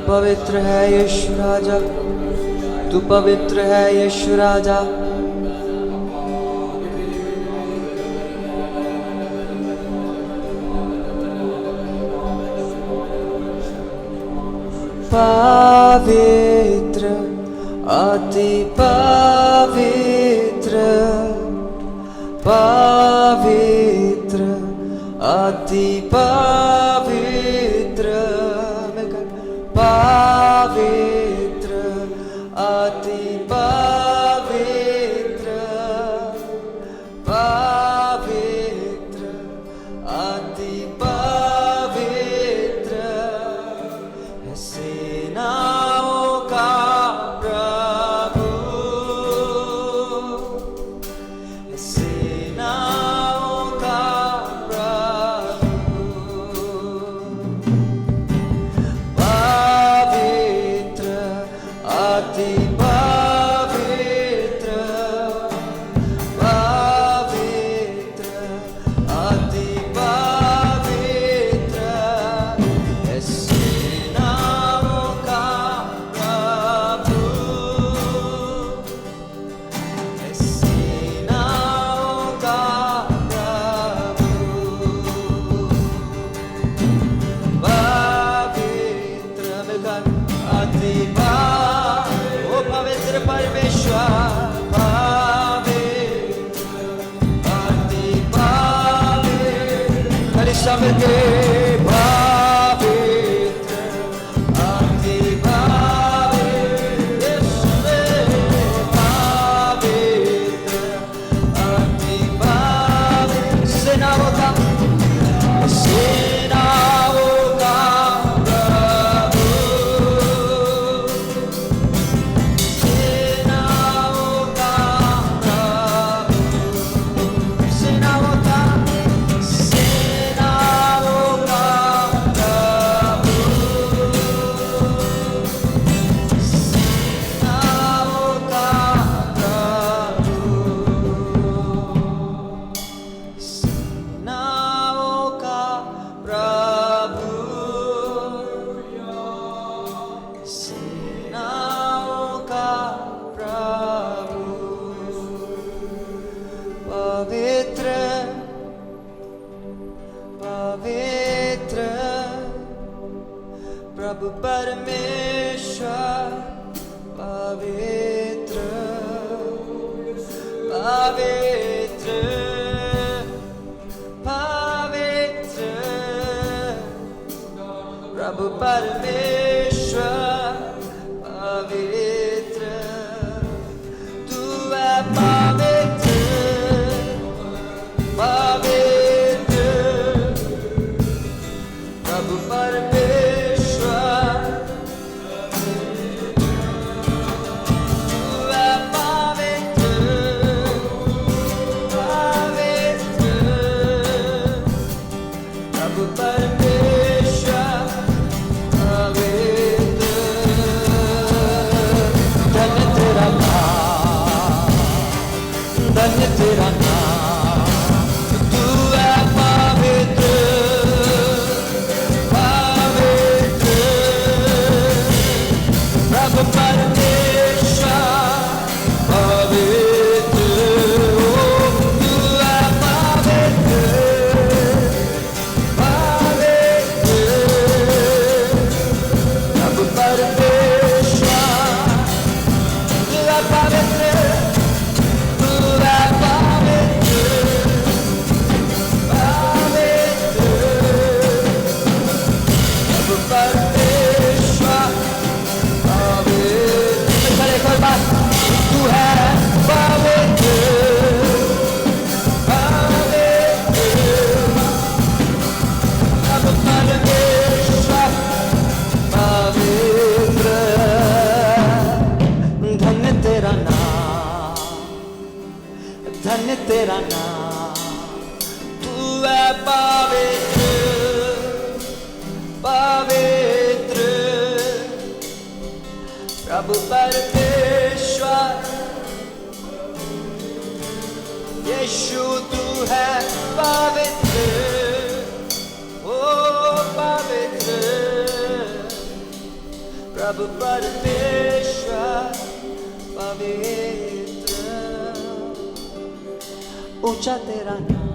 पवित्र है यीशु राजा, तू पवित्र है यीशु राजा। पवित्र, अति पवित्र, पवित्र, अति पवित्र, पवित्र, अति पवित्र, पवित्र, अति पवित्र है सेनाओं का प्रभु, है सेनाओं का प्रभु। पवित्र, अति पवित्र, पवित्र, अति पवित्र है सेनाओं का प्रभु, है सेनाओं का प्रभु। पवित्र मिलकर अति ओ पवित्र परमेश्वर, पवित्र, अति पवित्र, खाली शब्द के पवित्र, अति पवित्र, पवित्र, अति पवित्र, सेनाओं का, सेनाओं का प्रभु, सेनाओं का प्रभु, सेनाओं का, सेनाओं का प्रभु, सेनाओं का प्रभु, सेनाओं का प्रभु, सेनाओं का प्रभु। पवित्र, पवित्र, प्रभु परमेश्वर, पवित्र, पवित्र, पवित्र, प्रभु परमेश्वर, पवित्र, तू है पवित्र, पवित्र, प्रभु परमेश्वर, तू है पवित्र, पवित्र, प्रभु परमेश्वर, पवित्र। धन्य तेरा नाम, धन्य तेरा नाम, तू है पवित्र, पवित्र, प्रभु परमेश्वर, पवित्र, तू है पवित्र, पवित्र, प्रभु परमेश्वर, तू है पवित्र, तू है पवित्र, पवित्र, प्रभु परमेश्वर, पवित्र। चले कोई बात, तू है पवित्र, पवित्र, प्रभु परमेश्वर, पवित्र। धन्य तेरा नाम, धन्य तेरा नाम, तू है पवित्र, पवित्र, प्रभु परमेश्वर, यीशु तू है पवित्र, ओ पवित्र, प्रभु परमेश्वर पवित्र, ऊंचा तेरा नाम,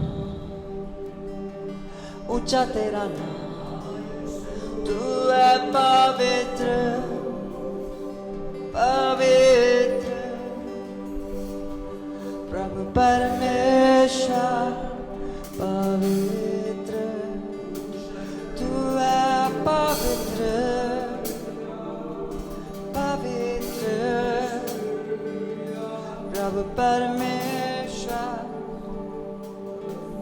ऊंचा तेरा नाम, तू है पवित्र पवित्र, प्रभु परमेश्वर पवित्र, तू है पवित्र पवित्र, प्रभु परमेश्वर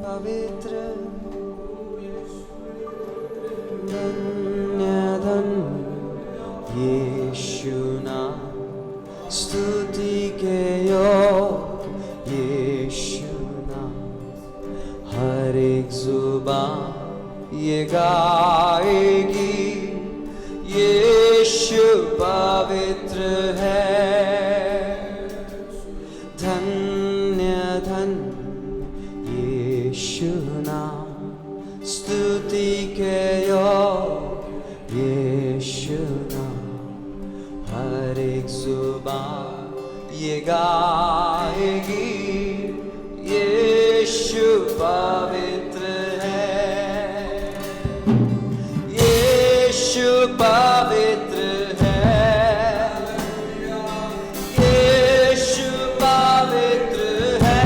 पवित्र। धन्य धन्य यीशु नाम, स्तुति के योग्य यीशु नाम, हर एक जुबान ये गाएगी यीशु पवित्र है। धन्य धन्य यीशु नाम, स्तुति के योग्य यीशु नाम, हर एक जुबान ये गाएगी यीशु पवित्र है, यीशु पवित्र है, यीशु पवित्र है,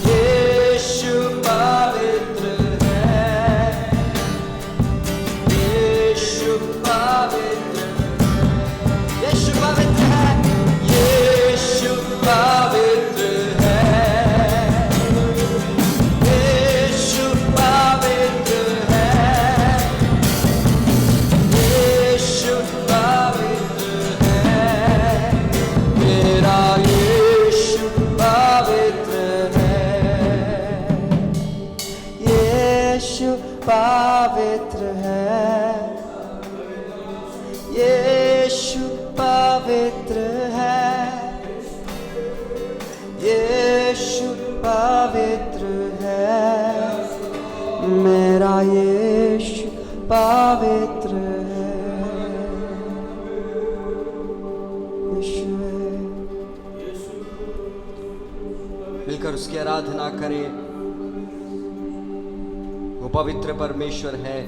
यीशु पवित्र है, यीशु पवित्र, यीशु पवित्र है, यीशु पवित्र है, यीशु पवित्र है, यीशु पवित्र है, मेरा यीशु पवित्र है, यीशु पवित्र है, यीशु पवित्र है, यीशु पवित्र है, मेरा यीशु पवित्र है। यीशु मिलकर उसकी आराधना करें। वो पवित्र परमेश्वर है,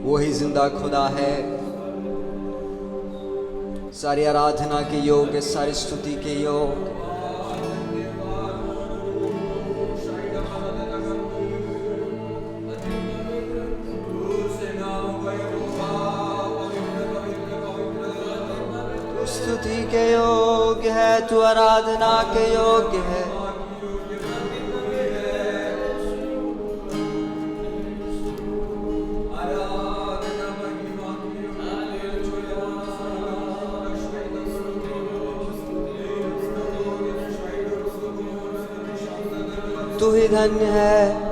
वही जिंदा खुदा है, सारी आराधना के योग्य, सारी स्तुति के योग्य। तू स्तुति के योग्य है, तू आराधना के योग्य है। तू ही धन्य है,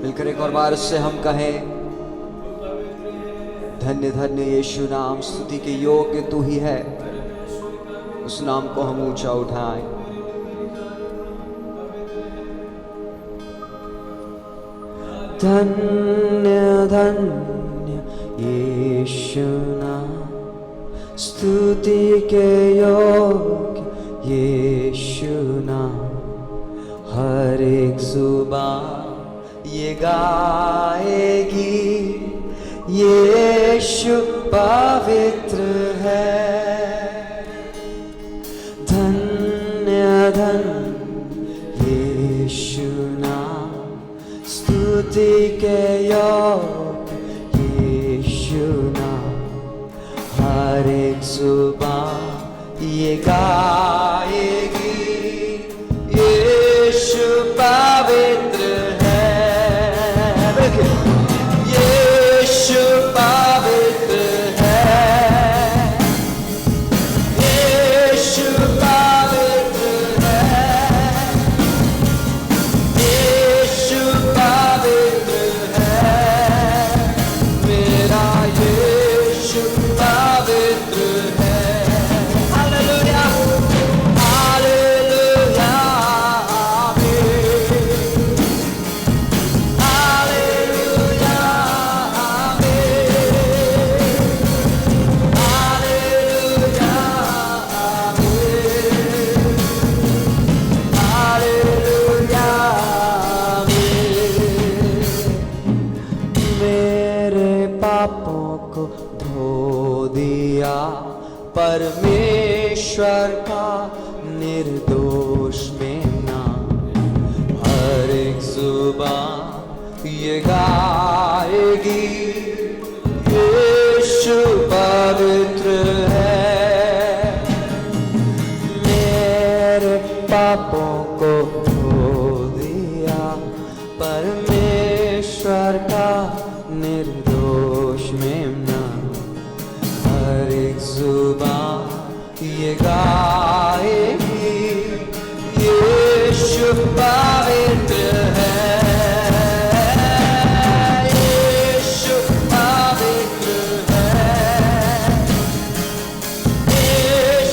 मिलकर एक और बार उससे हम कहें, धन्य धन्य यीशु नाम, स्तुति के योग्य तू ही है। उस नाम को हम ऊंचा उठाएं। धन्य धन्य यीशु नाम, स्तुति के योग्य यीशु नाम, हर एक जुबान ये गाएगी यीशु पवित्र है। धन्य धन्य यीशु नाम, स्तुति के योग्य यीशु नाम, हर एक जुबान ये गाएगी निर्दोष में नाम। हर एक जुबान ये गाएगी यीशु पवित्र है। मेरे पापों को धो दिया परमेश्वर का निर्दोष मेमना। हर एक जुबान ये गाएगी यीशु पवित्र है। यीशु पवित्र है।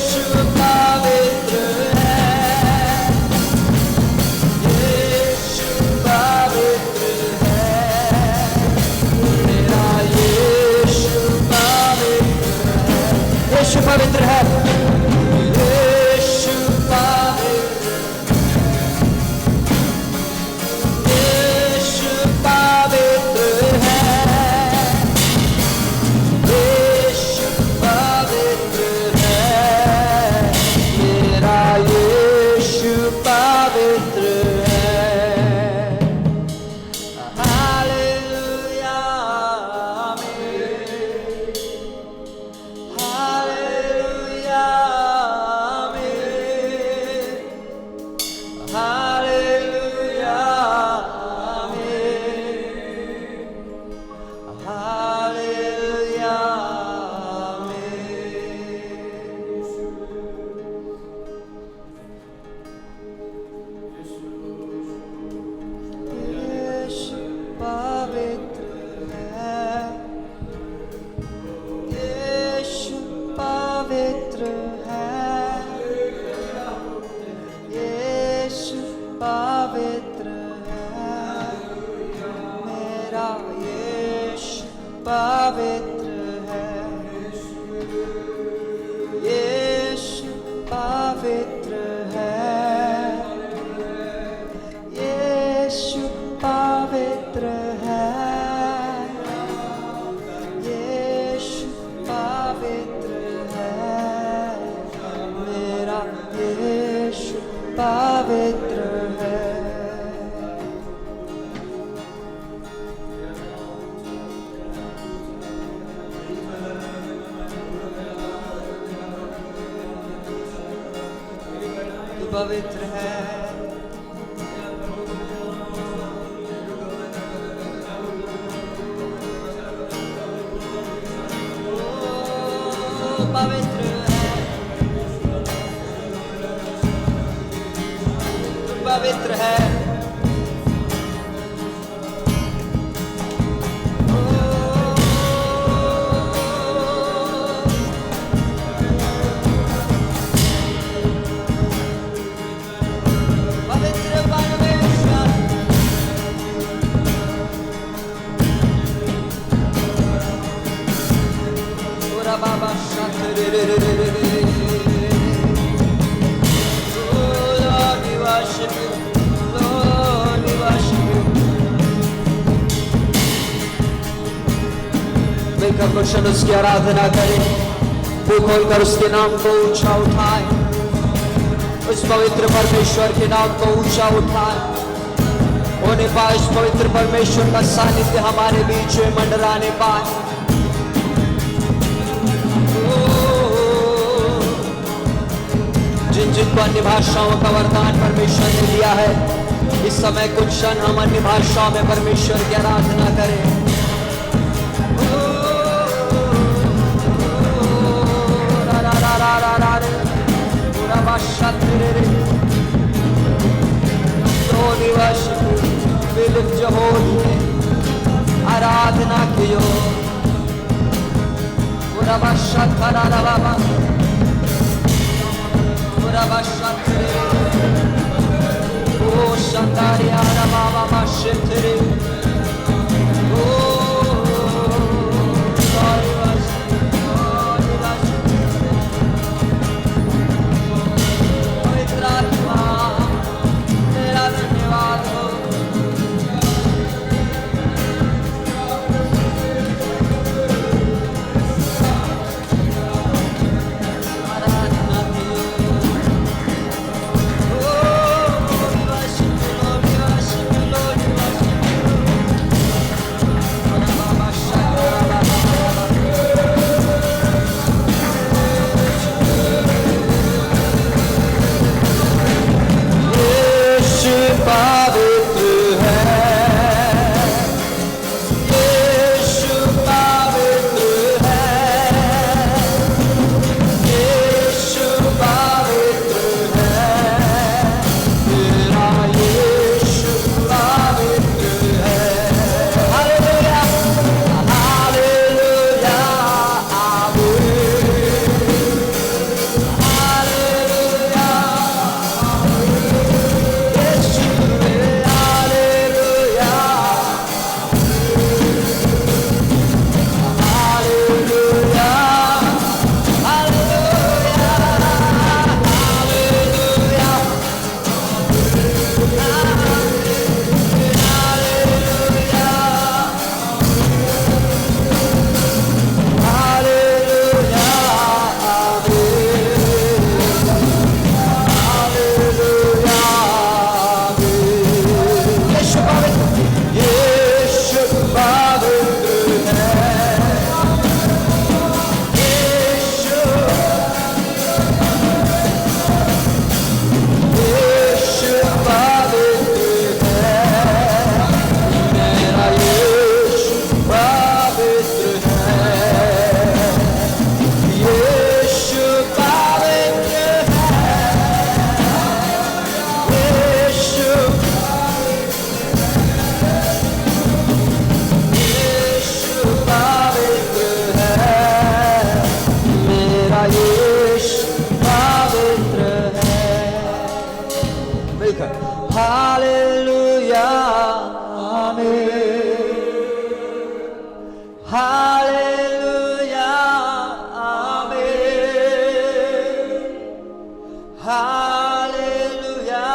यीशु पवित्र है। यीशु पवित्र है। मेरा यीशु पवित्र है। यीशु पवित्र है। पवित्र है। पवित्र है। पवित्र है। मिलकर उसकी आराधना करें, मुंह खोलकर उसके नाम को ऊंचा उठाए, उस पवित्र परमेश्वर के नाम को ऊंचा उठाए। होने पाए उस पवित्र परमेश्वर का सानिध्य हमारे बीच में मंडराने पाए। जिन जिनको अन्य भाषाओं का वरदान परमेश्वर ने दिया है, इस समय कुछ क्षण हम अन्य भाषाओं में परमेश्वर की आराधना करें। आराधना कियो पूरा बादशाह बाबा पूरा बादशाह ओ शंदारिया बाबा माशेरे ओ Oh पवित्र है, यीशु पवित्र है, यीशु पवित्र है, मेरा यीशु पवित्र है। हालेलुया, हालेलुया, हालेलुया, आमीन, हालेलुया, आमीन, हालेलुया,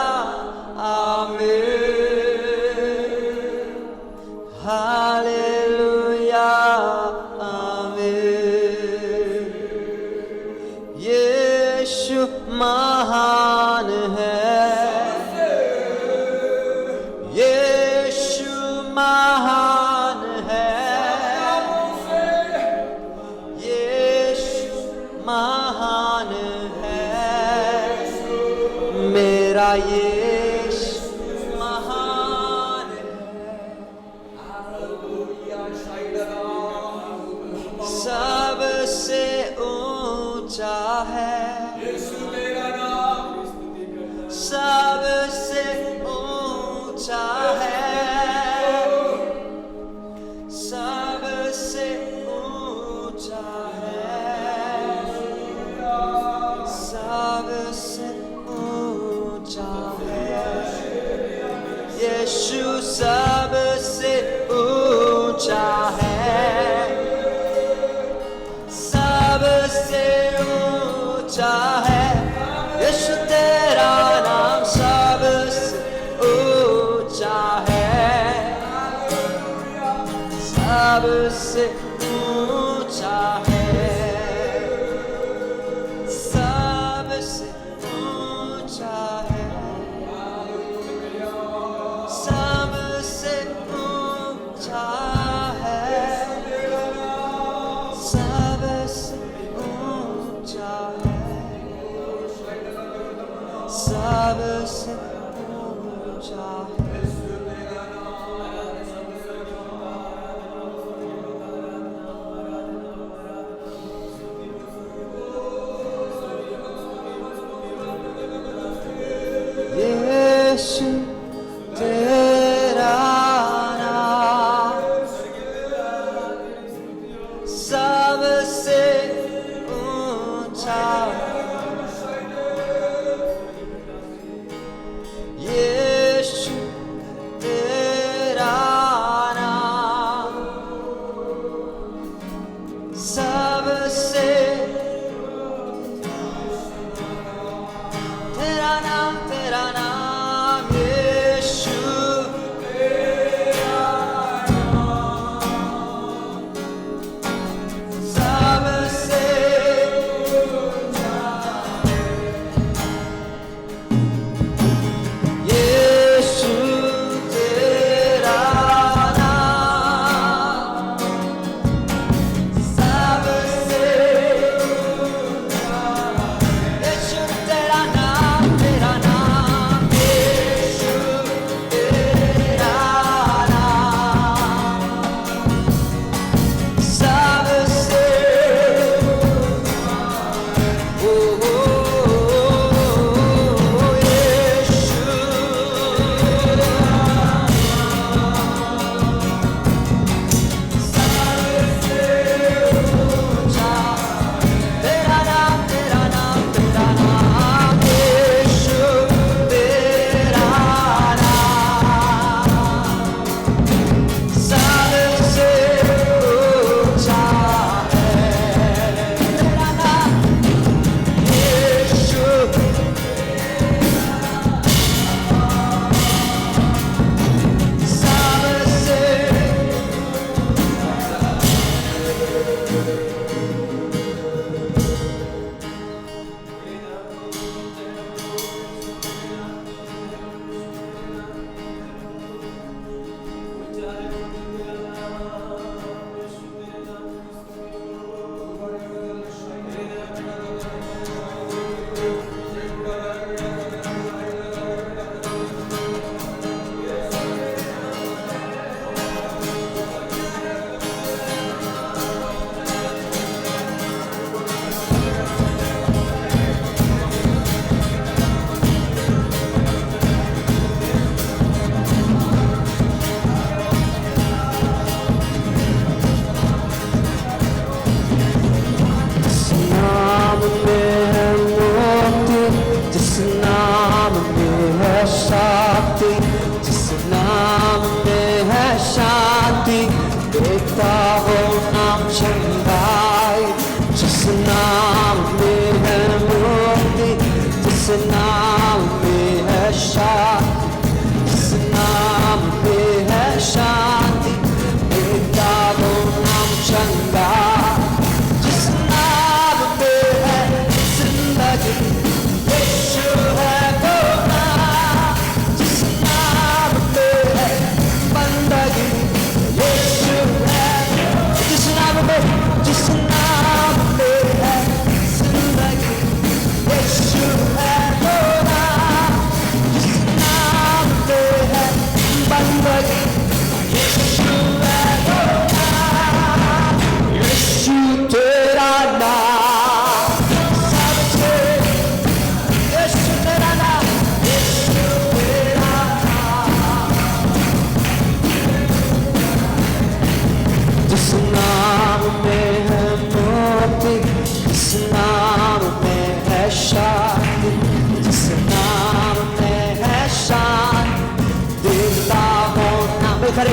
आमीन, हालेलुया, आमीन। यीशु महान है, यीशु महान है, यीशु महान है, मेरा यीशु महान है, सबसे ऊंचा है, सबसे ऊंचा है, सबसे ऊंचा है, सबसे ऊंचा है, यीशु सबसे ऊंचा है, सबसे ऊंचा है, यीशु तेरा नाम सबसे ऊंचा है, सबसे ऊंचा है, सबसे ऊंचा है, सबसे ऊंचा है, सबसे ऊंचा है, सबसे ऊंचा है। यीशु तेरा नाम सबसे ऊंचा, यीशु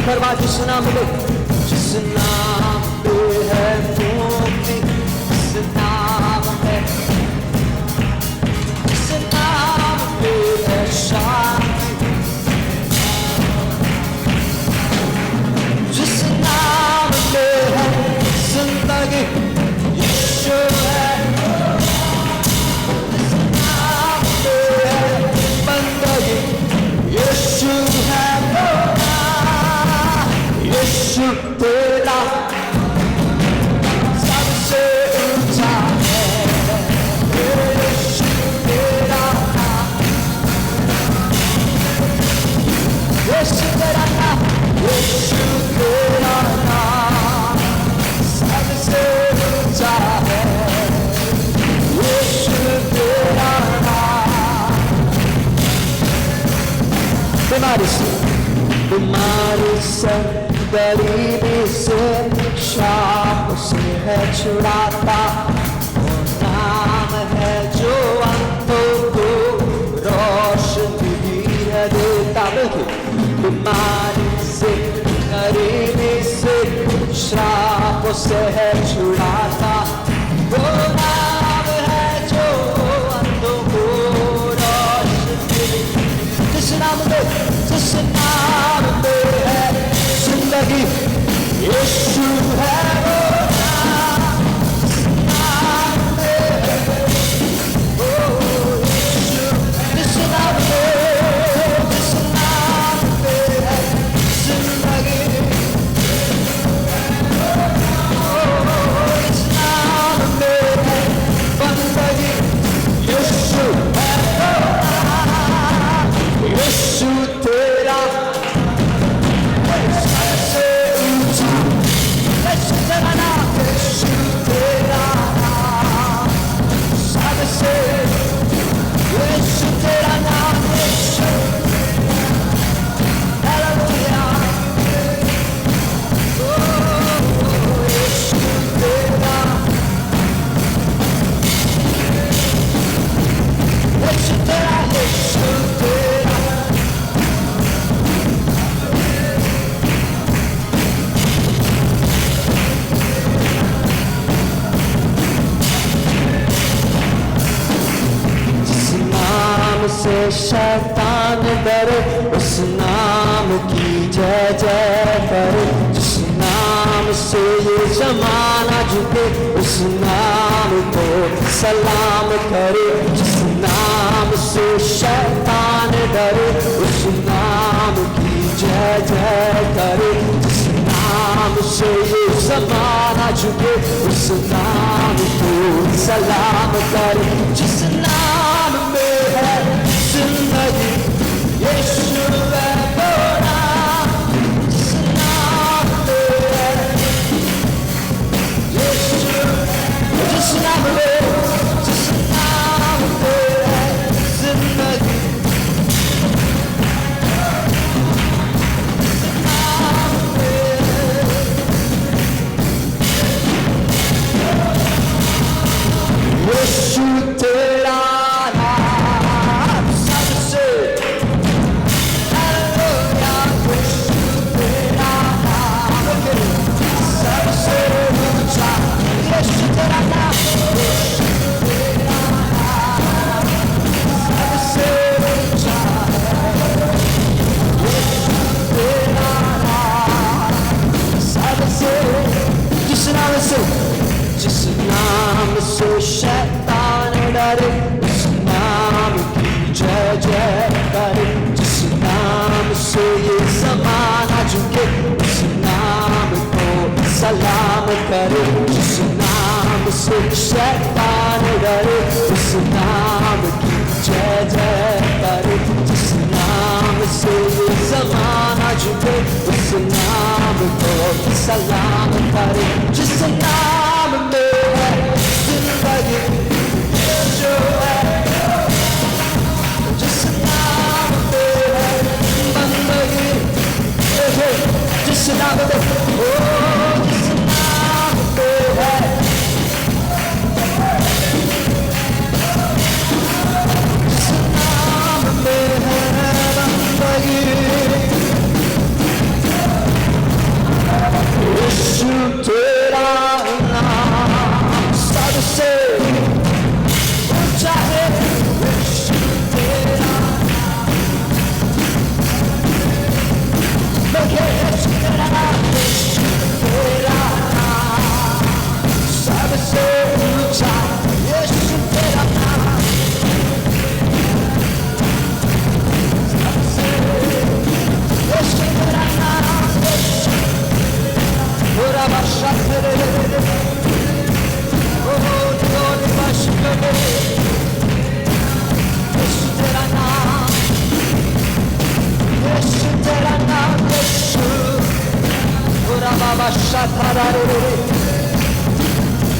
एक और बात, जिस नाम में है मुक्ति, जिस नाम है, जिस नाम पे है शांति, जिस नाम पे है जिंदगी, यीशु है। जिस नाम पे है बंदगी, यीशु है। यीशु तेरा सबसे ऊंचा है, यीशु तेरा नाम, यीशु तेरा नाम, यीशु तेरा नाम सबसे ऊंचा है, यीशु तेरा नाम। बीमारी से गरीबी से शाप से है छुड़ाता, वो नाम है जो अंतों को रोशनी देता। बीमारी से गरीबी से श्राप से है छुड़ाता, वो नाम है जो अंतों को रोशनी। जिस नाम में है जिंदगी, यीशु है वो नाम। जिस नाम में है ओ यीशु, जिस नाम में है जिंदगी, इस नाम में है बंदगी, यीशु है वो नाम। यीशु तेरा सबसे ऊंचा, यीशु तेरा नाम, यीशु तेरा नाम सबसे, यीशु तेरा नाम, यीशु हालेलुया। ओ यीशु तेरा, यीशु तेरा, यीशु तेरा। से शैतान डरे, उस नाम की जय जय करे। जिस नाम से ये जमाना झुके, उस नाम को सलाम करे। जिस नाम से शैतान डरे, उस नाम की जय जय करे। जिस नाम से ये जमाना झुके, उस नाम को सलाम करे। जिस नाम में है जिंदगी, यीशु है वो नाम। जिस नाम में है यीशु, जिस नाम में है जिंदगी, यीशु तेरा नाम सबसे, हालेलुया। यीशु तेरा नाम सबसे ऊंचा, यीशु तेरा नाम, यीशु तेरा नाम सबसे ऊंचा है, यीशु तेरा नाम सबसे। जिस नाम से शैतान डरे, उस नाम की जय जय करे। जिस नाम से ये ज़माना झुके, उस नाम को सलाम करे। जिस नाम से शैतान डरे, उस नाम की जय जय करे। जिस नाम से ये ज़माना झुके, उस नाम को सलाम करे। जिस नाम में है जिंदगी, यीशु है। जिस नाम में है बंदगी, जिस नाम में, ओ जिस नाम में है, जिस नाम में है बंदगी,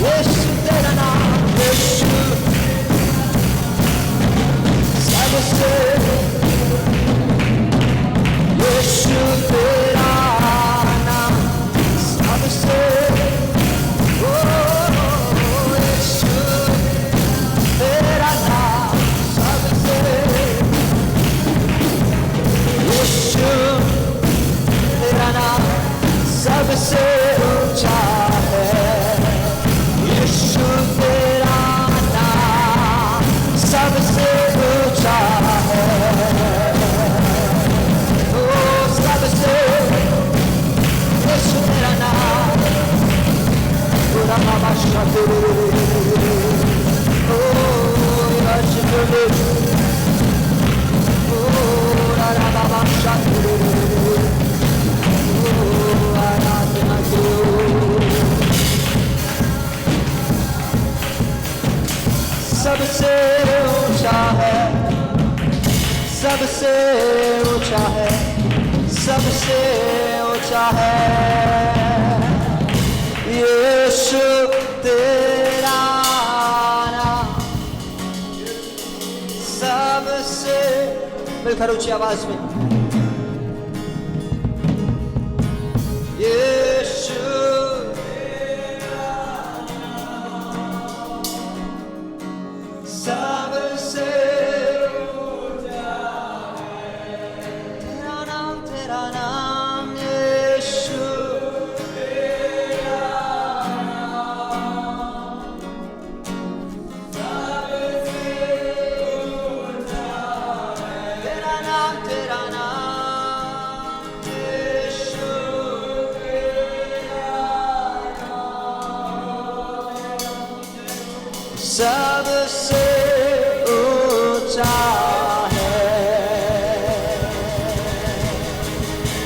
यीशु तेरा नाम, यीशु सबसे, यीशु तेरा नाम सबसे, ओ यीशु तेरा नाम सबसे, यीशु तेरा नाम सबसे ऊंचा है, यीशु तेरा नाम सबसे ऊंचा है, ओ सबसे, यीशु तेरा नाम पूरा बाबा शांति, ओ यीशु पूरा बाबा शांति, आराधना करो, सबसे ऊंचा है, सबसे ऊंचा है, सबसे ऊंचा है, यीशु तेरा नाम सबसे, मिलकर ऊंची आवाज में, यीशु सबसे ऊंचा है, तेरा नाम यीशु तेरा नाम सबसे ऊंचा है, तेरा नाम यीशु तेरा नाम सबसे ऊंचा है,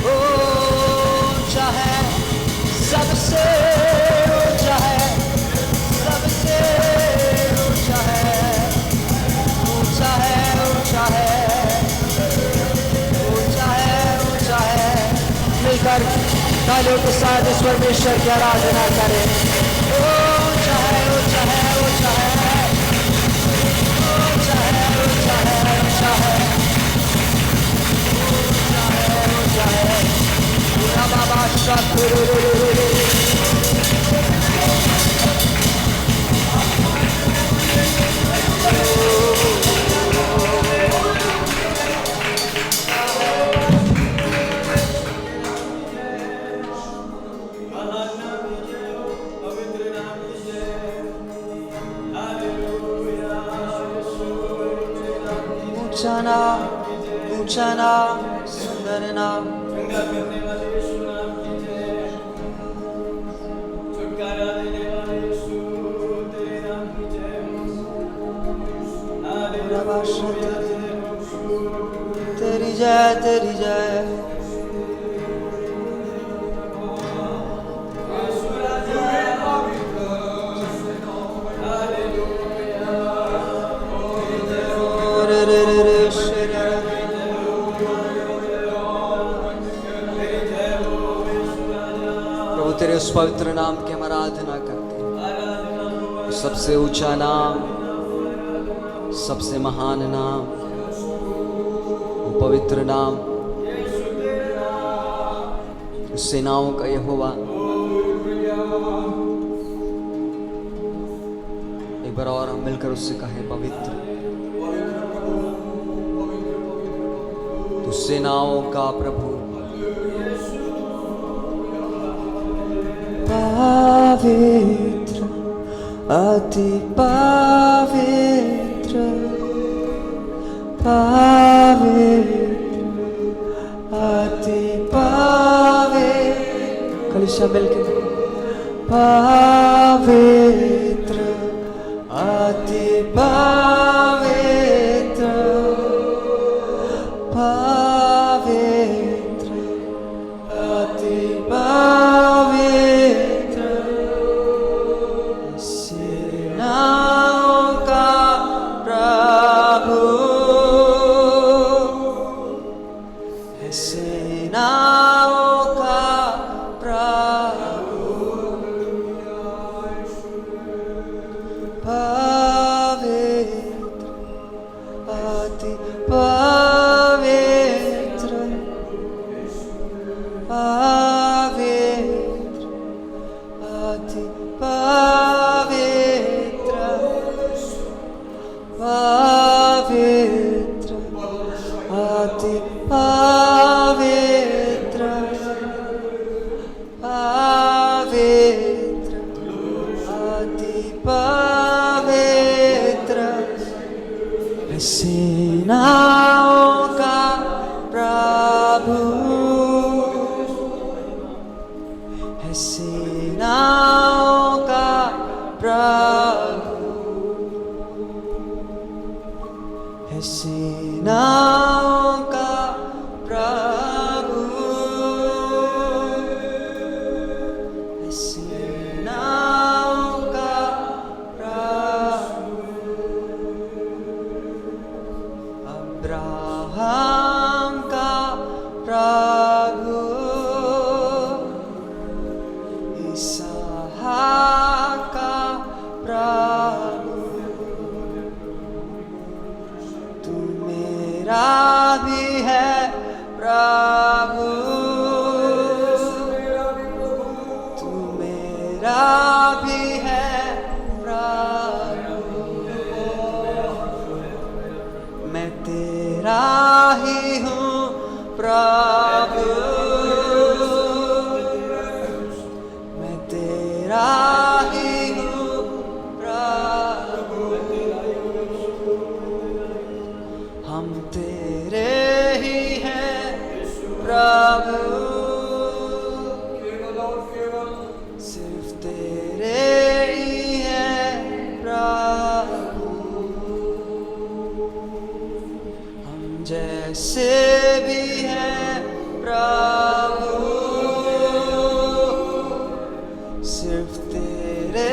ऊंचा है, सबसे ऊंचा है, सबसे ऊंचा है, ऊंचा है, ऊंचा है, ऊंचा है, ऊंचा है, मिलकर तालियों के साथ इस परमेश्वर की आराधना करें, ऊंचा है, ऊंचा है, ऊंचा है, ऊंचा है, ऊंचा है, ऊंचा है, ऊंचा है, पूरा बाबा शांति, ऊंचा नाम, ऊंचा नाम, सुंदर नाम, तेरी जय, तेरी जय, प्रभु तेरे उस पवित्र नाम की हम आराधना करते हैं, सबसे ऊंचा नाम, सबसे महान नाम, पवित्र नाम, सेनाओं का यहोवा। एक बार और हम मिलकर उससे कहें, पवित्र तू सेनाओं का प्रभु, पवित्र, अति पवित्र, पवित्र, अति पवित्र, कलीसिया मिलके, पवित्र, अति पवित्र, पवित्र, अति पवित्र, सेनाओं का प्रभु, सेनाओं का प्रभु, अति पवित्र पवित्र अति पवित्र सेनाओं का प्रभु है सेनाओं का प्रभु है सेनाओं का प्रभु है सेनाओं का प्रभु अब्राहम का प्रभु इसहाक का प्रभु तू मेरा भी है प्रभु तू मेरा भी है प्रभु मैं तेरा ही हूँ प्रभु मैं तेरा ही हूँ प्रभु हम तेरे ही हैं प्रभु सिर्फ तेरे ही हैं प्रभु हम जैसे भी हैं प्रभु सिर्फ तेरे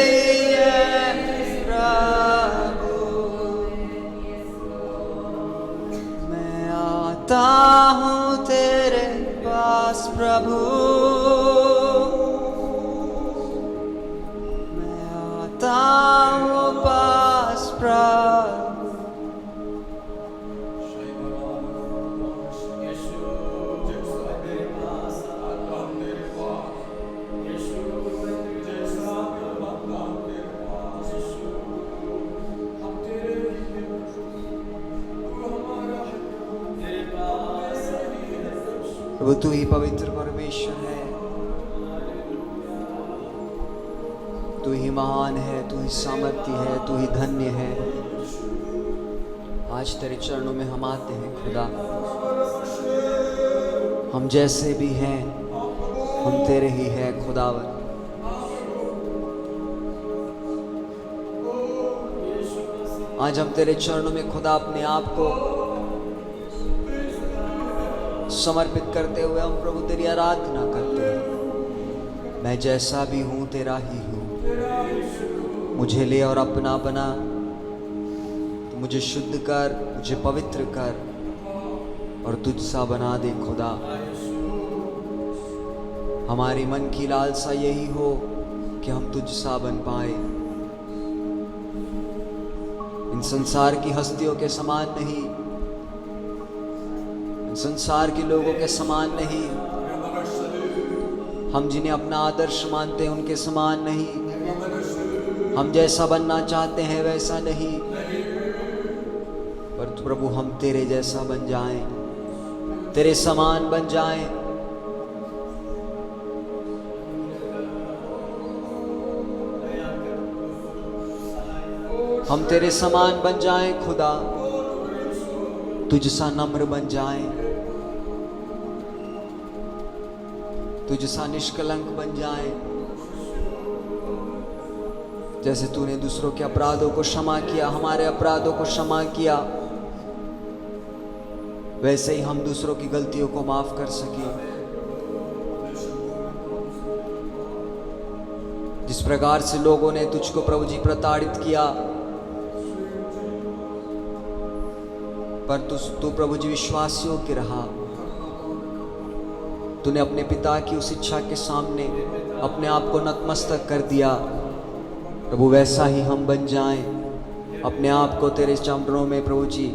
ही हैं प्रभु मैं आता हूँ तेरे पास प्रभु मैं आता हूँ पास प्रभु प्रभु तू ही पवित्र परमेश्वर है तू ही महान है तू ही सामर्थ्य है तू ही धन्य है आज तेरे चरणों में हम आते हैं खुदा हम जैसे भी हैं हम तेरे ही हैं खुदावन आज हम तेरे चरणों में खुदा अपने आप को समर्पित करते हुए हम प्रभु तेरी आराधना करते हैं मैं जैसा भी हूँ तेरा ही हूँ मुझे ले और अपना बना तो मुझे शुद्ध कर मुझे पवित्र कर और तुझ सा बना दे खुदा हमारी मन की लालसा यही हो कि हम तुझ सा बन पाए इन संसार की हस्तियों के समान नहीं संसार के लोगों के समान नहीं हम जिन्हें अपना आदर्श मानते हैं उनके समान नहीं हम जैसा बनना चाहते हैं वैसा नहीं पर प्रभु हम तेरे जैसा बन जाएं तेरे समान बन जाएं हम तेरे समान बन जाएं खुदा तुझ सा नम्र बन जाएं तुझ सा निष्कलंक बन जाएं जैसे तूने दूसरों के अपराधों को क्षमा किया हमारे अपराधों को क्षमा किया वैसे ही हम दूसरों की गलतियों को माफ कर सके जिस प्रकार से लोगों ने तुझको प्रभु जी प्रताड़ित किया पर तू प्रभु जी विश्वास योग्य रहा तूने अपने पिता की उस इच्छा के सामने अपने आप को नतमस्तक कर दिया प्रभु वैसा ही हम बन जाएं अपने आप को तेरे चरणों में प्रभु जी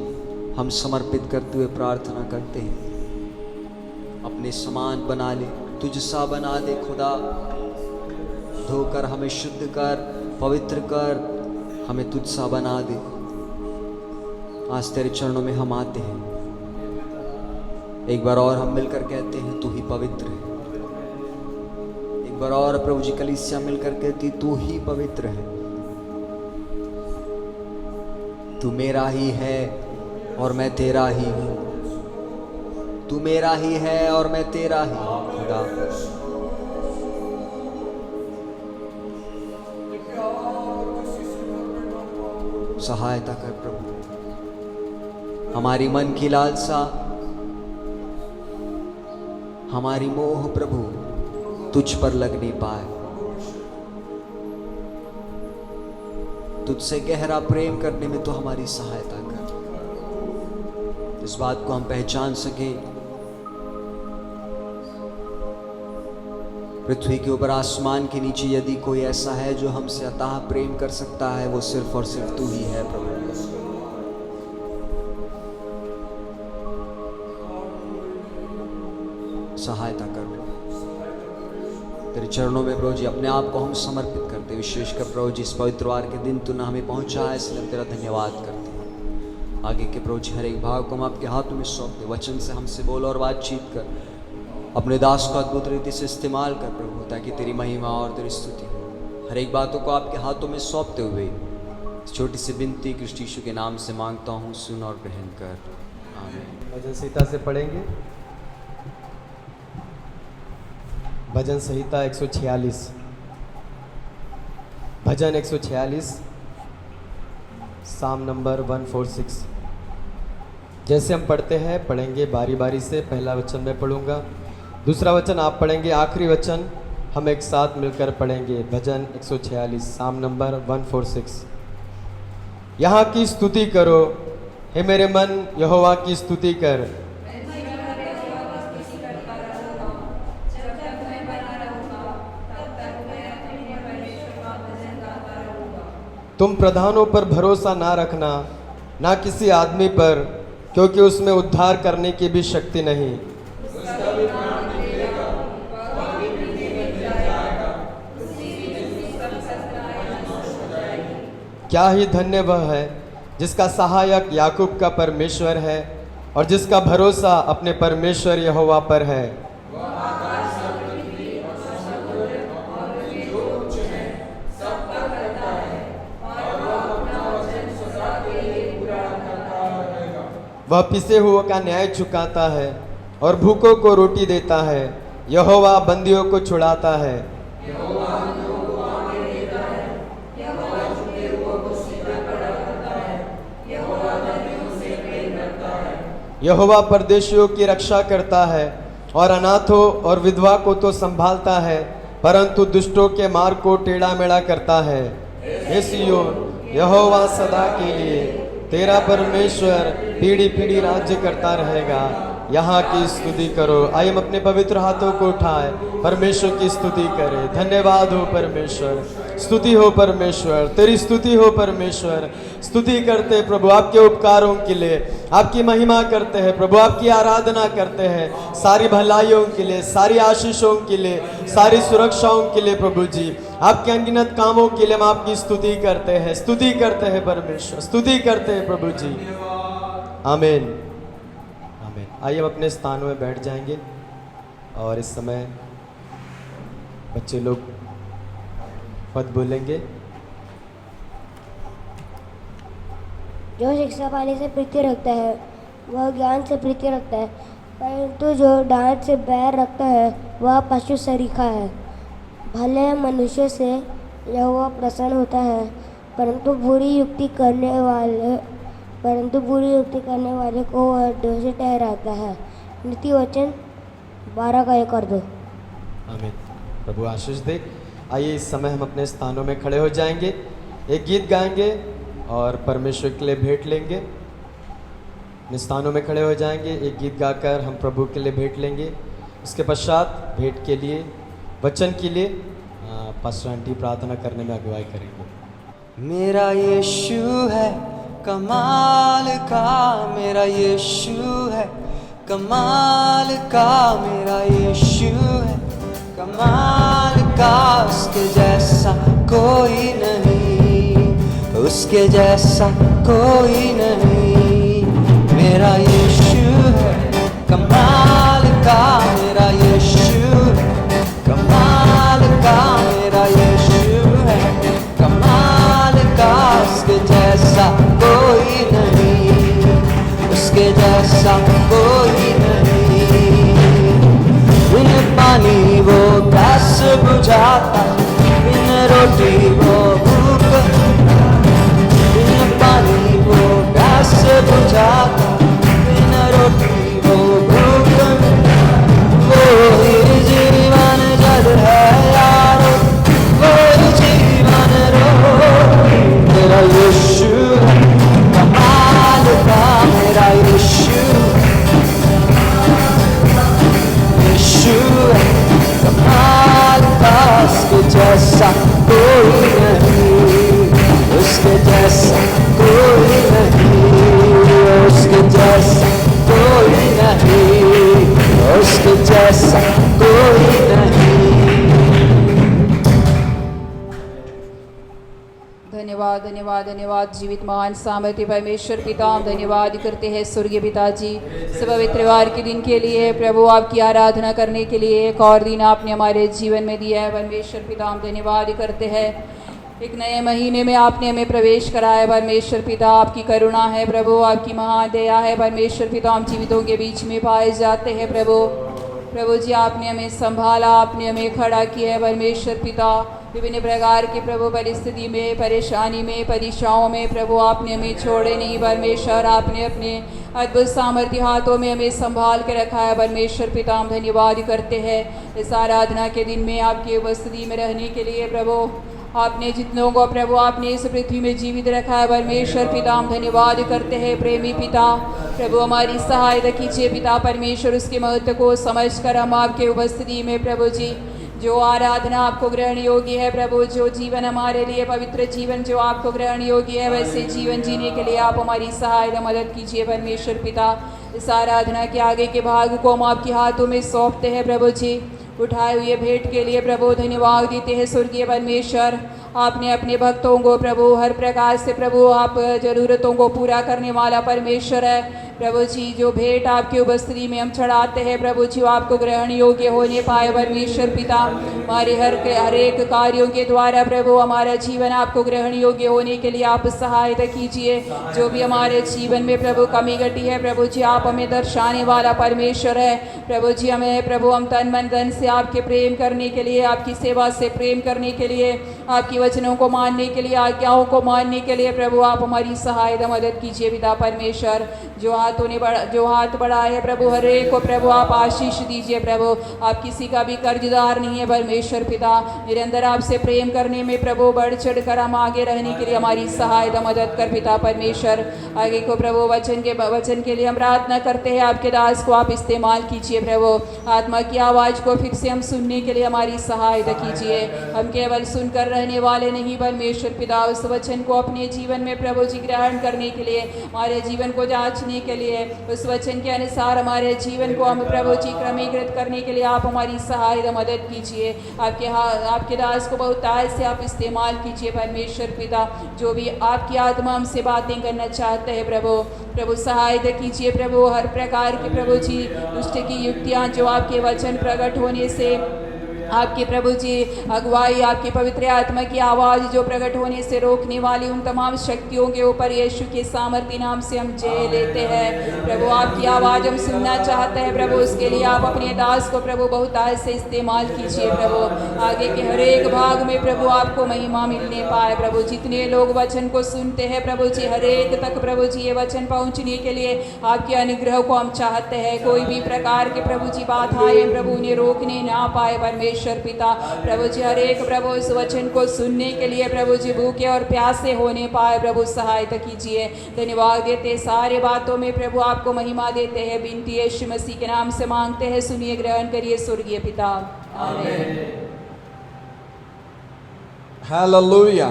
हम समर्पित करते हुए प्रार्थना करते हैं अपने समान बना ले तुझ सा बना दे खुदा धोकर हमें शुद्ध कर पवित्र कर हमें तुझ सा बना दे आज तेरे चरणों में हम आते हैं एक बार और हम मिलकर कहते हैं तू ही पवित्र है। एक बार और प्रभु जी कलीसिया मिलकर कहती तू ही पवित्र है। तू मेरा ही है और मैं तेरा ही हूं। तू मेरा ही है और मैं तेरा ही हूं खुदा। सहायता कर प्रभु। हमारी मन की लालसा, हमारी मोह प्रभु तुझ पर लग नहीं पाए। तुझसे गहरा प्रेम करने में तो हमारी सहायता कर। इस बात को हम पहचान सके, पृथ्वी के ऊपर आसमान के नीचे यदि कोई ऐसा है जो हमसे अथाह प्रेम कर सकता है, वो सिर्फ और सिर्फ तू ही है प्रभु। सहायता कर प्रभु। तेरे चरणों में प्रभु जी अपने आप को हम समर्पित करते, विशेषकर प्रभु जी इस पवित्रवार के दिन तूने हमें पहुंचा है, इसलिए हम तेरा धन्यवाद करते हैं। आगे के प्रभु जी हर एक भाव को हम आपके हाथों में सौंपते, वचन से हमसे बोल और बातचीत कर। अपने दास को अद्भुत रीति से इस्तेमाल कर प्रभु, ताकि तेरी महिमा और तेरी स्तुति हो। हर एक बातों को आपके हाथों में सौंपते हुए छोटी सी विनती कृष्ण यीशु के नाम से मांगता हूँ, सुन और ग्रहण कर। आमीन। भजन संहिता से पढ़ेंगे। भजन संहिता 146, भजन 146, साम नंबर 146। जैसे हम पढ़ते हैं पढ़ेंगे बारी बारी से। पहला वचन मैं पढ़ूंगा, दूसरा वचन आप पढ़ेंगे, आखिरी वचन हम एक साथ मिलकर पढ़ेंगे। भजन 146, साम नंबर 146। यहाँ की स्तुति करो, हे मेरे मन यहोवा की स्तुति कर। तुम प्रधानों पर भरोसा ना रखना, ना किसी आदमी पर, क्योंकि उसमें उद्धार करने की भी शक्ति नहीं। क्या ही धन्य वह है जिसका सहायक याकूब का परमेश्वर है और जिसका भरोसा अपने परमेश्वर यहोवा पर है। वह पिसे हुओं का न्याय चुकाता है और भूखों को रोटी देता है। यहोवा बंदियों को छुड़ाता है। यहोवा परदेशियों की रक्षा करता है और अनाथों और विधवा को तो संभालता है, परंतु दुष्टों के मार्ग को टेढ़ा मेढ़ा करता है। हे सिय्योन, यहोवा सदा के लिए तेरा परमेश्वर पीढ़ी पीढ़ी राज्य करता रहेगा। यहाँ की स्तुति करो। आइए हम अपने पवित्र हाथों को उठाए, परमेश्वर की स्तुति करें। धन्यवाद हो परमेश्वर, स्तुति हो परमेश्वर, तेरी स्तुति हो परमेश्वर। स्तुति करते प्रभु आपके उपकारों के लिए, आपकी महिमा करते हैं प्रभु, आपकी आराधना करते हैं सारी भलाइयों के लिए, सारी आशीषों के लिए, सारी सुरक्षाओं के लिए प्रभु जी, आपके अनगिनत कामों के लिए हम आपकी स्तुति करते हैं। स्तुति करते हैं परमेश्वर, स्तुति करते हैं प्रभु जी। आमीन, आमीन। आइए हम अपने स्थानों में बैठ जाएंगे और इस समय बच्चे लोग पद बोलेंगे। जो शिक्षा पाने से प्रीति रखता है वह ज्ञान से प्रीति रखता है, परंतु जो डांट से बैर रखता है वह पशु सरीखा है। भले मनुष्य से यहोवा प्रसन्न होता है, परंतु बुरी युक्ति करने वाले को वह दोषी ठहराता है। नीति वचन 12 का 1 और 2। आमीन। प्रभु आशीष दे। आइए इस समय हम अपने स्थानों में खड़े हो जाएंगे, एक गीत गाएंगे और परमेश्वर के लिए भेंट लेंगे। अपने स्थानों में खड़े हो जाएंगे, एक गीत गाकर हम प्रभु के लिए भेंट लेंगे। उसके पश्चात भेंट के लिए, वचन के लिए पास्टर आंटी प्रार्थना करने में अगुवाई करेंगे। मेरा यीशु है कमाल का, मेरा यीशु है कमाल का, मेरा यीशु है कमाल का। उसके जैसा कोई नहीं, उसके जैसा कोई नहीं। मेरा यीशु है कमाल बुझाता, बिन रोटी वो भूख, बिन पानी वो प्यास बुझाता, बिन रोटी वो भूख, वो ही जीवन जल है यार, वो ही जीवन रोटी। मेरा यीशु कमाल का, मेरा यीशु, यीशु कमाल का, उसके जैसा कोई नहीं, उसके जैसा कोई नहीं, उसके जैसा कोई नहीं, उसके जैसा कोई नहीं। धन्यवाद धन्यवाद धन्यवाद जीवित महान सामर्थ्य परमेश्वर पिता, हम धन्यवाद करते हैं स्वर्गीय पिताजी इस पवित्र वार के दिन के लिए। प्रभु आपकी आराधना करने के लिए एक और दिन आपने हमारे जीवन में दिया है परमेश्वर पिता, हम धन्यवाद करते हैं। एक नए महीने में आपने हमें प्रवेश कराया परमेश्वर पिता, आपकी करुणा है प्रभु, आपकी महान दया है परमेश्वर पिता, हम जीवितों के बीच में पाए जाते हैं प्रभु जी। आपने हमें संभाला, आपने हमें खड़ा किया है परमेश्वर पिता, विभिन्न प्रकार की प्रभु परिस्थिति में, परेशानी में, परीक्षाओं में प्रभु आपने हमें छोड़े नहीं परमेश्वर, आपने अपने अद्भुत सामर्थ्य हाथों में हमें संभाल के रखा है परमेश्वर पिता, हम धन्यवाद करते हैं। इस आराधना के दिन में आपकी उपस्थिति में रहने के लिए प्रभु आपने जितनों को प्रभु आपने इस पृथ्वी में जीवित रखा है परमेश्वर पिता, हम धन्यवाद करते हैं। प्रेमी पिता प्रभु हमारी सहायता कीजिए पिता परमेश्वर, उसके महत्व को समझकर हम आपके उपस्थिति में प्रभु जी जो आराधना आपको ग्रहण योग्य है प्रभु, जो जीवन हमारे लिए पवित्र जीवन जो आपको ग्रहण योग्य है, वैसे जीवन जीने के लिए आप हमारी सहायता मदद कीजिए परमेश्वर पिता। इस आराधना के आगे के भाग को हम आपके हाथों में सौंपते हैं प्रभु जी। उठाए हुए भेंट के लिए प्रभु धन्यवाद देते हैं स्वर्गीय परमेश्वर, आपने अपने भक्तों को प्रभु हर प्रकार से प्रभु आप ज़रूरतों को पूरा करने वाला परमेश्वर है प्रभु जी। जो भेंट आपकी उपस्थिति में हम चढ़ाते हैं प्रभु जी, आपको ग्रहण योग्य होने पाए परमेश्वर पिता। हमारे हर एक कार्यों के द्वारा प्रभु हमारा जीवन आपको ग्रहण योग्य होने के लिए आप सहायता कीजिए। जो भी हमारे जीवन में प्रभु कमी घटी है प्रभु जी, आप हमें दर्शाने वाला परमेश्वर है प्रभु जी। हमें प्रभु हम तन मन धन से आपके प्रेम करने के लिए, आपकी सेवा से प्रेम करने के लिए, आपकी वचनों को मानने के लिए, आज्ञाओं को मानने के लिए प्रभु आप हमारी सहायता मदद कीजिए पिता परमेश्वर। जो हाथ बढ़ाए है प्रभु हर एक को प्रभु आप आशीष दीजिए प्रभु। आप किसी का भी कर्जदार नहीं है परमेश्वर पिता, निरंतर आपसे प्रेम करने में प्रभु बढ़ चढ़ कर हम आगे रहने के लिए हमारी सहायता मदद कर पिता परमेश्वर। आगे को प्रभु वचन के लिए हम प्रार्थना करते हैं, आपके दास को आप इस्तेमाल कीजिए प्रभु। आत्मा की आवाज़ को फिर से हम सुनने के लिए हमारी सहायता कीजिए। हम केवल सुनकर रहने वाले नहीं परमेश्वर पिता, उस वचन को अपने जीवन में प्रभु जी ग्रहण करने के लिए, हमारे जीवन को जांचने के लिए, उस वचन के अनुसार हमारे जीवन को हम प्रभु जी क्रमीकृत करने के लिए आप हमारी सहायता मदद कीजिए। आपके दास को बहुत आय से आप इस्तेमाल कीजिए परमेश्वर पिता। जो भी आपकी आत्मा हमसे बातें करना चाहते हैं प्रभु सहायता कीजिए प्रभु। हर प्रकार की प्रभु जी दुष्ट की युक्तियाँ जो आपके वचन प्रकट होने से, आपके प्रभु जी अगुवाई, आपकी पवित्र आत्मा की आवाज़ जो प्रकट होने से रोकने वाली उन तमाम शक्तियों के ऊपर यीशु के सामर्थ्य नाम से हम जय लेते हैं प्रभु। आपकी आवाज़ हम सुनना चाहते हैं प्रभु, उसके लिए आप अपने दास को प्रभु बहुत आज से इस्तेमाल कीजिए प्रभु। आगे के हर एक भाग में प्रभु आपको महिमा मिलने पाए प्रभु। जितने लोग वचन को सुनते हैं प्रभु जी, हर एक तक प्रभु जी ये वचन पहुँचने के लिए आपके अनुग्रह को हम चाहते हैं। कोई भी प्रकार के प्रभु जी बाधाएं प्रभु उन्हें रोकने ना पाए परमेश्वर पिता। प्रभु जी हर एक प्रभु इस वचन को सुनने के लिए प्रभु जी भूखे और प्यासे होने पाए प्रभु सहायता कीजिए। धन्यवाद देते सारे बातों में प्रभु आपको महिमा देते हैं, बिनती यीशु मसीह के नाम से मांगते हैं, सुनिए ग्रहण करिए स्वर्गीय पिता, आमीन। हालेलुया।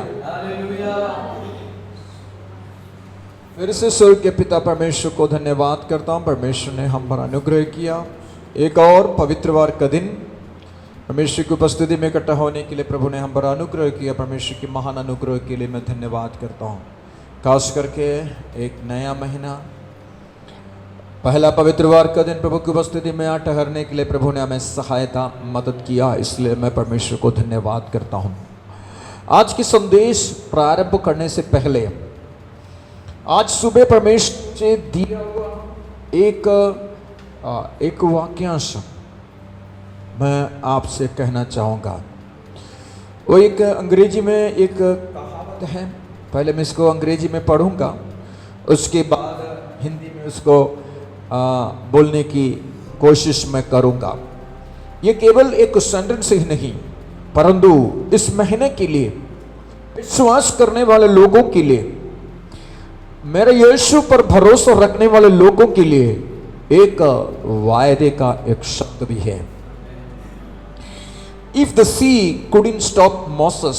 फिर से स्वर्ग के पिता परमेश्वर को धन्यवाद करता हूँ। परमेश्वर ने हम पर अनुग्रह किया, एक और पवित्र वार का दिन परमेश्वर की उपस्थिति में इकट्ठा होने के लिए प्रभु ने हम पर अनुग्रह किया। परमेश्वर के महान अनुग्रह के लिए मैं धन्यवाद करता हूँ। खास करके एक नया महीना, पहला पवित्र वार का दिन प्रभु की उपस्थिति में यहाँ ठहरने के लिए प्रभु ने हमें सहायता मदद किया, इसलिए मैं परमेश्वर को धन्यवाद करता हूँ। आज की संदेश प्रारंभ करने से पहले आज सुबह परमेश्वर से दिया हुआ एक वाक्यांश मैं आपसे कहना चाहूँगा। वो एक अंग्रेजी में एक कहावत है, पहले मैं इसको अंग्रेजी में पढ़ूंगा, उसके बाद हिंदी में उसको बोलने की कोशिश मैं करूंगा। ये केवल एक सेंटेंस ही नहीं, परंतु इस महीने के लिए विश्वास करने वाले लोगों के लिए, मेरे यीशु पर भरोसा रखने वाले लोगों के लिए एक वायदे का एक शब्द भी है। If the sea couldn't stop Moses,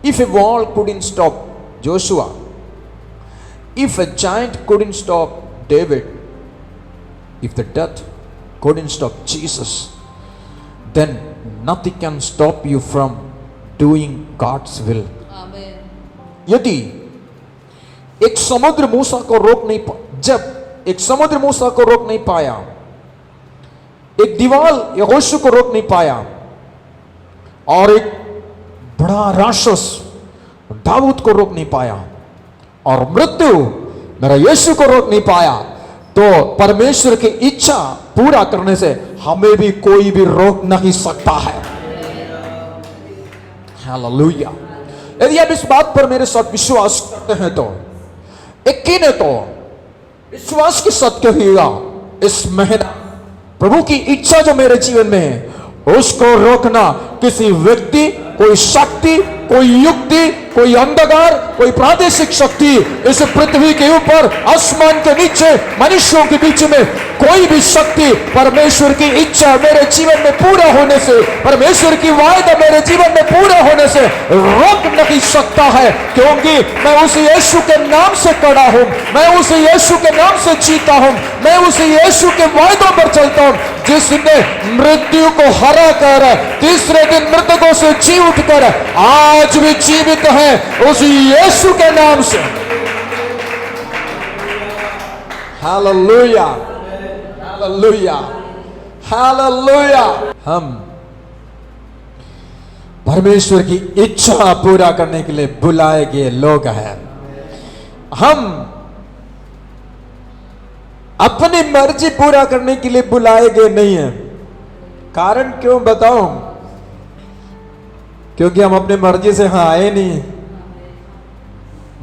if a wall couldn't stop Joshua, if a giant couldn't stop David, if the death couldn't stop Jesus, then nothing can stop you from doing God's will. Amen. यदि एक समुद्र मूसा को रोक नहीं जब एक समुद्र मूसा को रोक नहीं पाया, एक दीवार यहोशू को रोक नहीं पाया, और एक बड़ा राक्षस दाऊद को रोक नहीं पाया, और मृत्यु मेरा यीशु को रोक नहीं पाया, तो परमेश्वर की इच्छा पूरा करने से हमें भी कोई भी रोक नहीं सकता है। हालेलुया। यदि आप इस बात पर मेरे साथ विश्वास करते हैं तो यकीन है तो विश्वास के साथ कहिएगा, इस महीना प्रभु की इच्छा जो मेरे जीवन में है उसको रोकना किसी व्यक्ति, कोई शक्ति, कोई युक्ति, कोई अंधकार, कोई प्रादेशिक शक्ति इस पृथ्वी के ऊपर, आसमान के नीचे, मनुष्यों के बीच में कोई भी शक्ति परमेश्वर की इच्छा मेरे जीवन में पूरा होने से, परमेश्वर की वायदा मेरे जीवन में पूरा होने से रोक नहीं सकता है, क्योंकि मैं उस यीशु के नाम से खड़ा हूं, मैं उस यीशु के नाम से जीता हूं, मैं उस यीशु के वायदों पर चलता हूं जिसने मृत्यु को हरा कर तीसरे दिन मृतकों से जी उठकर आज भी जीवित है, उस यीशु के नाम से। Hallelujah, hallelujah, hallelujah. हम परमेश्वर की इच्छा पूरा करने के लिए बुलाए गए लोग हैं। हम अपनी मर्जी पूरा करने के लिए बुलाए गए नहीं हैं। कारण क्यों बताऊं? क्योंकि हम अपनी मर्जी से यहां आए नहीं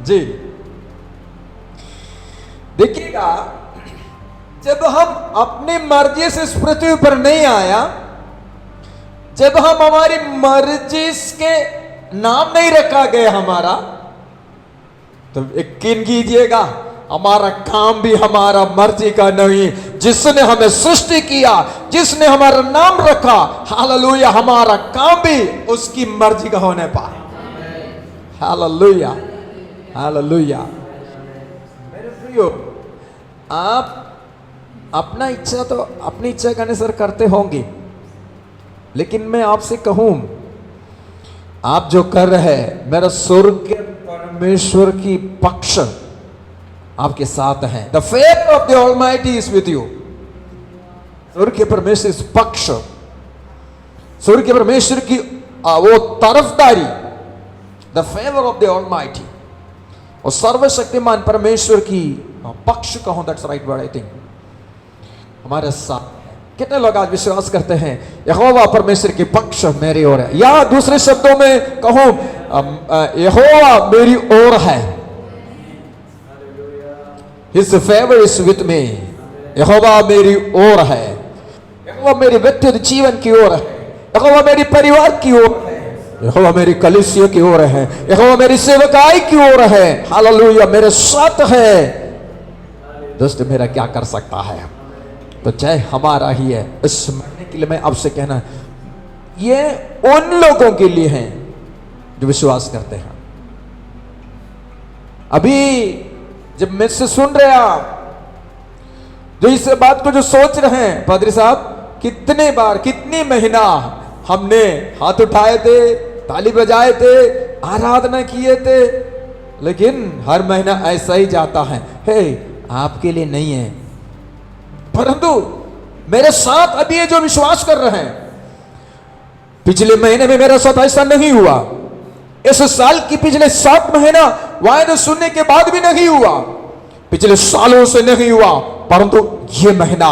जी। देखिएगा, जब हम अपनी मर्जी से इस पृथ्वी पर नहीं आया, जब हम हमारी मर्जी के नाम नहीं रखा गया हमारा, तो यकीन कीजिएगा हमारा काम भी हमारा मर्जी का नहीं। जिसने हमें सृष्टि किया, जिसने हमारा नाम रखा, हालेलुया, हमारा काम भी उसकी मर्जी का होने पाए। Hallelujah, hallelujah. मेरे प्रियो, आप अपना इच्छा तो अपनी इच्छा के अनुसार करते होंगे, लेकिन मैं आपसे कहूं, आप जो कर रहे हैं, मेरा स्वर्ग परमेश्वर की पक्ष आपके साथ हैं। The favor of the Almighty is with you. स्वर्ग के परमेश्वर इस पक्ष, स्वर्ग के परमेश्वर की वो तरफदारी, the favor of the Almighty, और सर्वशक्तिमान परमेश्वर की पक्ष कहूं, that's right word I think, हमारे साथ। कितने लोग आज विश्वास करते हैं यहोवा परमेश्वर के पक्ष मेरी ओर है, या दूसरे शब्दों में कहूं, यहोवा मेरी ओर है। His favor is with me. यहोवा मेरी ओर है, यहोवा मेरे व्यक्तिगत जीवन की ओर है, यहोवा मेरी परिवार की ओर है, यहोवा मेरी कलीसिया की ओर है, यहोवा मेरी सेवकाई की ओर है। हालेलुया, मेरे साथ है। दोस्त, मेरा क्या कर सकता है? तो जय हमारा ही है। इस महीने के लिए मैं आपसे कहना, ये उन लोगों के लिए है जो विश्वास करते हैं। अभी जब मैं से सुन रहे आप, जो इस बात को जो सोच रहे हैं, पादरी साहब कितने बार, कितनी महीना हमने हाथ उठाए थे, ताली बजाए थे, आराधना किए थे, लेकिन हर महीना ऐसा ही जाता है। हे, आपके लिए नहीं है, परंतु मेरे साथ अभी ये जो विश्वास कर रहे हैं, पिछले महीने में मेरे साथ ऐसा नहीं हुआ, इस साल की पिछले 7 महीना वायदा सुनने के बाद भी नहीं हुआ, पिछले सालों से नहीं हुआ, परंतु ये महीना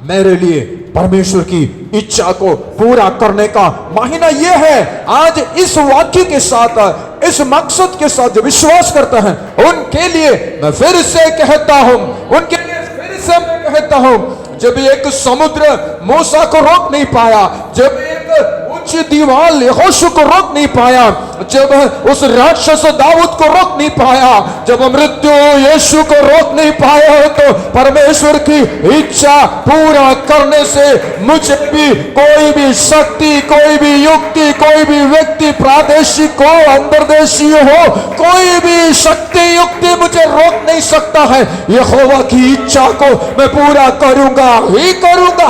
मेरे लिए परमेश्वर की इच्छा को पूरा करने का महीना यह है। आज इस वाक्य के साथ, इस मकसद के साथ जो विश्वास करता है उनके लिए मैं फिर से कहता हूं, उनके लिए फिर से मैं कहता हूं, जब एक समुद्र मूसा को रोक नहीं पाया, जब एक उच्च दीवार यहोशू को रोक नहीं पाया, जब उस राक्षस दाऊद को रोक नहीं पाया, जब मृत्यु यीशु को रोक नहीं पाया, तो परमेश्वर की इच्छा पूरा करने से मुझे भी कोई भी शक्ति, कोई भी युक्ति, कोई भी व्यक्ति, प्रादेशिक हो, अंतर्देशीय हो, कोई भी शक्ति युक्ति मुझे रोक नहीं सकता है। यहोवा की इच्छा को मैं पूरा करूंगा ही करूंगा।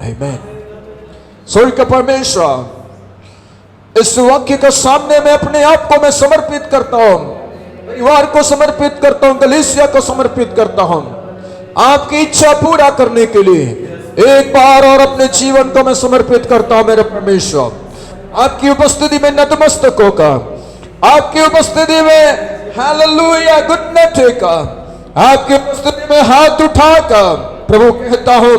आमीन। स्वर्ग का परमेश्वर, इस वाक्य के सामने मैं अपने आप को मैं समर्पित करता हूं, परिवार को समर्पित करता हूं, कलीसिया को समर्पित करता हूं, आपकी इच्छा पूरा करने के लिए एक बार और अपने जीवन को मैं समर्पित करता हूं। मेरे परमेश्वर, आपकी उपस्थिति में नतमस्तक होकर, आपकी उपस्थिति में हालेलुया घुटने टेकर, आपकी उपस्थिति में हाथ उठाकर प्रभु कहता हूं,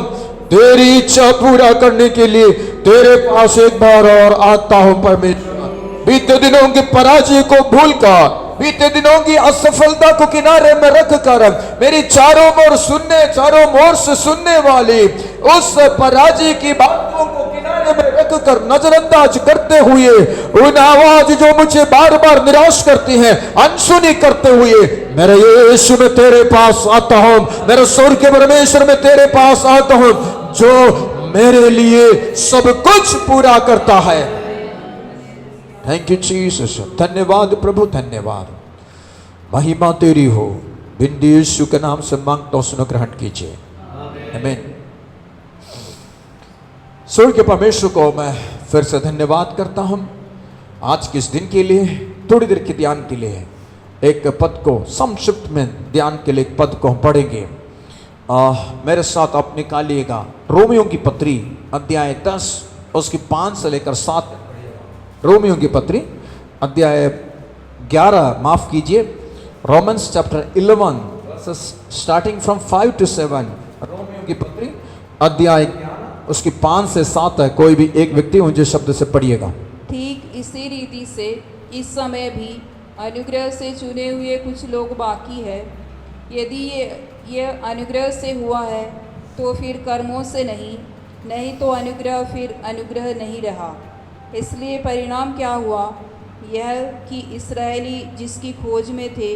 तेरी इच्छा पूरा करने के लिए तेरे पास एक बार और आता हूं परमेश्वर। बीते दिनों की पराजय को भूलकर, बीते दिनों की असफलता को किनारे में रखकर, मेरी चारों ओर से सुनने वाली उस पराजय की बातों को किनारे में रखकर नजरअंदाज करते हुए, उन आवाज जो मुझे बार बार निराश करती हैं, अनसुनी करते हुए, मेरे यीशु में तेरे पास आता हूं, मेरे स्वर्ग के परमेश्वर में तेरे पास आता हूं, जो मेरे लिए सब कुछ पूरा करता है। Thank you Jesus. धन्यवाद प्रभु, धन्यवाद। महिमा तेरी हो। बिंदी यीशु के नाम से मांगता हूं, सुनो ग्रहण कीजिए। आमीन। स्वर्ग के परमेश्वर को मैं फिर से धन्यवाद करता हूं आज के इस दिन के लिए। थोड़ी देर के ध्यान के लिए एक पद को संक्षिप्त में ध्यान के लिए एक पद को हम पढ़ेंगे। मेरे साथ आप निकालिएगा रोमियो की पत्री अध्याय 10 उसकी 5 से लेकर 7। रोमियो की पत्री अध्याय 11, माफ कीजिए, Romans chapter 11 starting from 5 to 7। Romeo की पत्री अध्याय 11 उसकी 5 से 7 है। कोई भी एक व्यक्ति मुझे शब्द से पढ़िएगा। ठीक इसी रीति से इस समय भी अनुग्रह से चुने हुए कुछ लोग बाकी है। यदि ये अनुग्रह से हुआ है तो फिर कर्मों से नहीं तो अनुग्रह फिर अनुग्रह नहीं रहा। इसलिए परिणाम क्या हुआ, यह कि इस्राएली जिसकी खोज में थे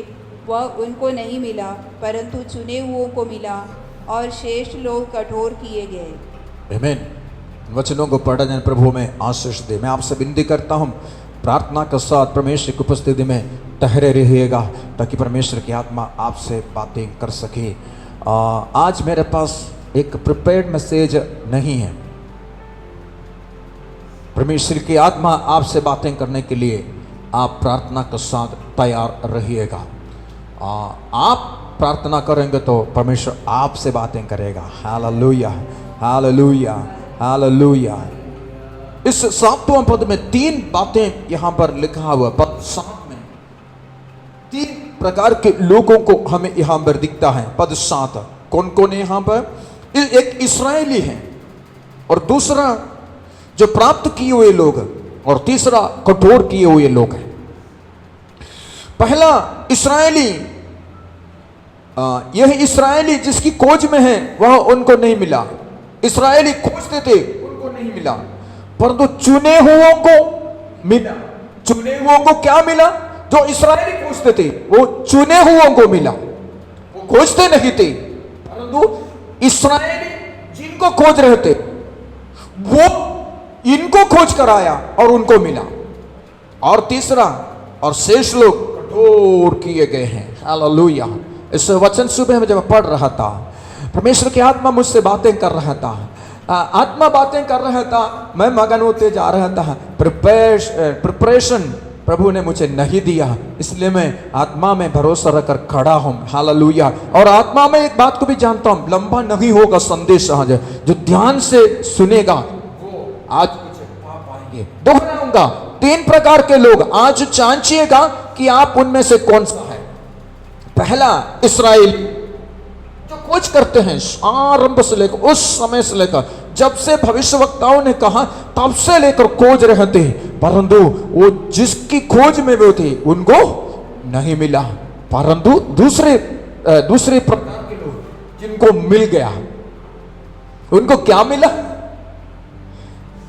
वह उनको नहीं मिला, परंतु चुने हुओं को मिला, और शेष लोग कठोर किए गए। आमीन। वचनों को पढ़ा जाए, प्रभु में आशीष दे। मैं आपसे विनती करता हूँ, प्रार्थना के साथ परमेश्वर की उपस्थिति में ठहरे रहिएगा ताकि परमेश्वर की आत्मा आपसे बातें कर सके। आज मेरे पास एक प्रिपेयर्ड मैसेज नहीं है। परमेश्वर की आत्मा आपसे बातें करने के लिए आप प्रार्थना के साथ तैयार रहिएगा। आप प्रार्थना करेंगे तो परमेश्वर आपसे बातें करेगा। Hallelujah, hallelujah, hallelujah. इस 7वें पद में 3 बातें यहां पर लिखा हुआ। पद 7 में 3 प्रकार के लोगों को हमें यहां पर दिखता है। पद 7 कौन कौन है यहां पर? एक इस्राएली है, और दूसरा जो प्राप्त किए हुए लोग, और तीसरा कठोर किए हुए लोग हैं। पहला इस्राएली, यह इस्राएली जिसकी खोज में है वह उनको नहीं मिला। इस्राएली खोजते थे, उनको नहीं मिला, परंतु चुने हुओं को मिला। चुने हुओं को क्या मिला? जो इस्राएली खोजते थे वो चुने हुओं को मिला। वो खोजते नहीं थे, परंतु इस्राएली जिनको खोज रहे थे वो इनको खोज कर आया और उनको मिला। और तीसरा, और शेष लोग कठोर किए गए हैं। हालेलुया। इस वचन सुबह में जब पढ़ रहा था, परमेश्वर की आत्मा मुझसे बातें कर रहा था, आत्मा बातें कर रहा था, मैं मगन होते जा रहा था। प्रिपरेशन प्रभु ने मुझे नहीं दिया, इसलिए मैं आत्मा में भरोसा रखकर खड़ा हूं। हालेलुया। और आत्मा में एक बात को भी जानता हूं, लंबा नहीं होगा संदेश आज। जो ध्यान से सुनेगा वो आज मुझे पा पाएंगे। दोहराऊंगा, 3 प्रकार के लोग आज जांचिएगा कि आप उनमें से कौन सा है। पहला इस्राएल जो खोज करते हैं आरंभ से लेकर, उस समय से लेकर, जब से भविष्यवक्ताओं ने कहा तब से लेकर खोज रहे थे, परंतु वो जिसकी खोज में वो थे उनको नहीं मिला। परंतु दूसरे प्रकार के लोग जिनको मिल गया, उनको क्या मिला?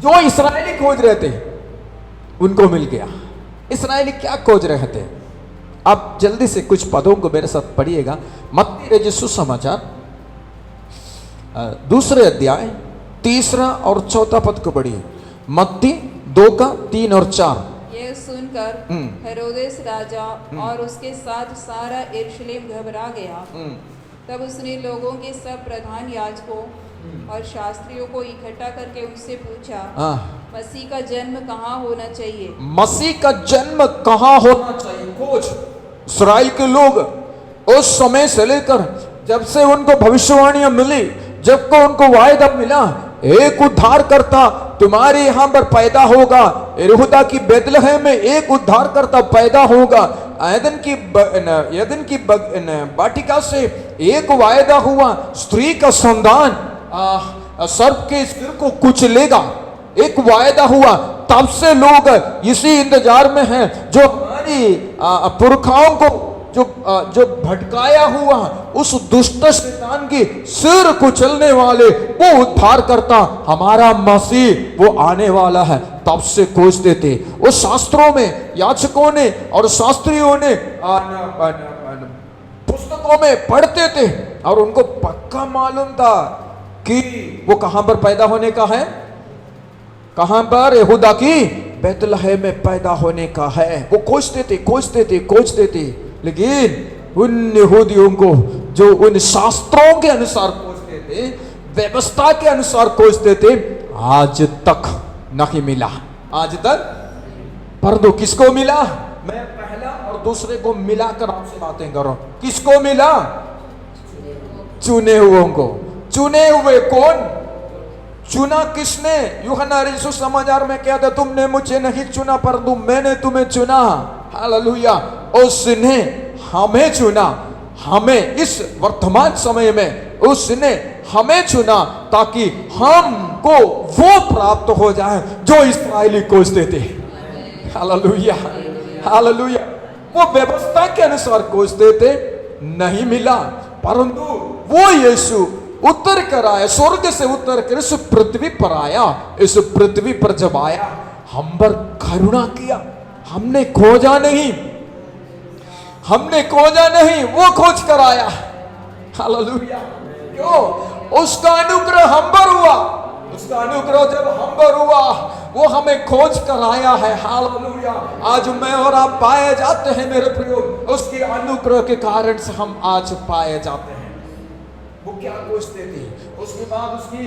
जो इस्राएली खोज रहे थे उनको मिल गया। इस्राएली क्या खोज रहे थे? आप जल्दी से कुछ पदों को मेरे साथ पढ़िएगा। मत्ती रचित सुसमाचार 2 अध्याय 3 और 4 पद को पढ़िए। मत्ती 2:3 और 4। यह सुनकर हेरोदेस राजा और उसके साथ सारा यरूशलेम घबरा गया। तब उसने लोगों के सब प्रधान याजकों और शास्त्रियों को इकट्ठा करके उनसे पूछा, मसीह का जन्म कहाँ होना चाहिए? मसीह का जन्म कहाँ होना चाहिए? खोज इस्राएल के लोग उस समय से लेकर जब से उनको भविष्यवाणियां मिली, जब को उनको वायदा मिला एक उद्धारकर्ता तुम्हारे यहां पर पैदा होगा, यहूदा की बेतलहम में एक उद्धारकर्ता पैदा होगा, एदन की वाटिका से एक वायदा हुआ, स्त्री का संतान सर्प के सिर को कुचलेगा, एक वायदा हुआ। तब से लोग इसी इंतजार में हैं, जो हमारी पुरखाओं को जो भटकाया हुआ उस दुष्ट शैतान की सिर कुचलने वाले वो उद्धार करता हमारा मसीह वो आने वाला है। तब से खोजते थे। वो शास्त्रों में याजकों ने और शास्त्रियों ने पुस्तकों में पढ़ते थे और उनको पक्का मालूम था कि वो कहां पर पैदा होने का है, कहां पर? यहूदा की बेतलहम में पैदा होने का है। वो खोजते थे, लेकिन उन यहूदियों को जो उन शास्त्रों के अनुसार खोजते थे, व्यवस्था के अनुसार खोजते थे, आज तक नहीं मिला। आज तक। परंतु किसको मिला? मैं पहला और दूसरे को मिलाकर आपसे बातें कर रहा हूं। किसको मिला? चुने हुओं को। चुने हुए कौन? चुना किसने? यूहन्ना रचित सुसमाचार में क्या था? तुमने मुझे नहीं चुना परंतु मैंने तुम्हें चुना। हालेलुया। उसने हमें चुना, हमें इस वर्तमान समय में उसने हमें चुना ताकि हमको वो प्राप्त हो जाए जो इस्राएली खोजते थे। Hallelujah, hallelujah. वो व्यवस्था के अनुसार खोजते थे, नहीं मिला, परंतु वो यीशु उतर कर आया, स्वर्ग से उतर कर इस पृथ्वी पर आया। इस पृथ्वी पर जब आया हम पर करुणा किया। हमने खोजा नहीं, वो खोज कर आया। हालेलुया। क्यों? उसका अनुग्रह हम पर हुआ। उसका अनुग्रह जब हम पर हुआ वो हमें खोज कर आया है। हालेलुया। आज मैं और आप पाए जाते हैं मेरे प्रियो, उसके अनुग्रह के कारण से हम आज पाए जाते हैं। वो क्या खोजते थे? उसके बाद उसकी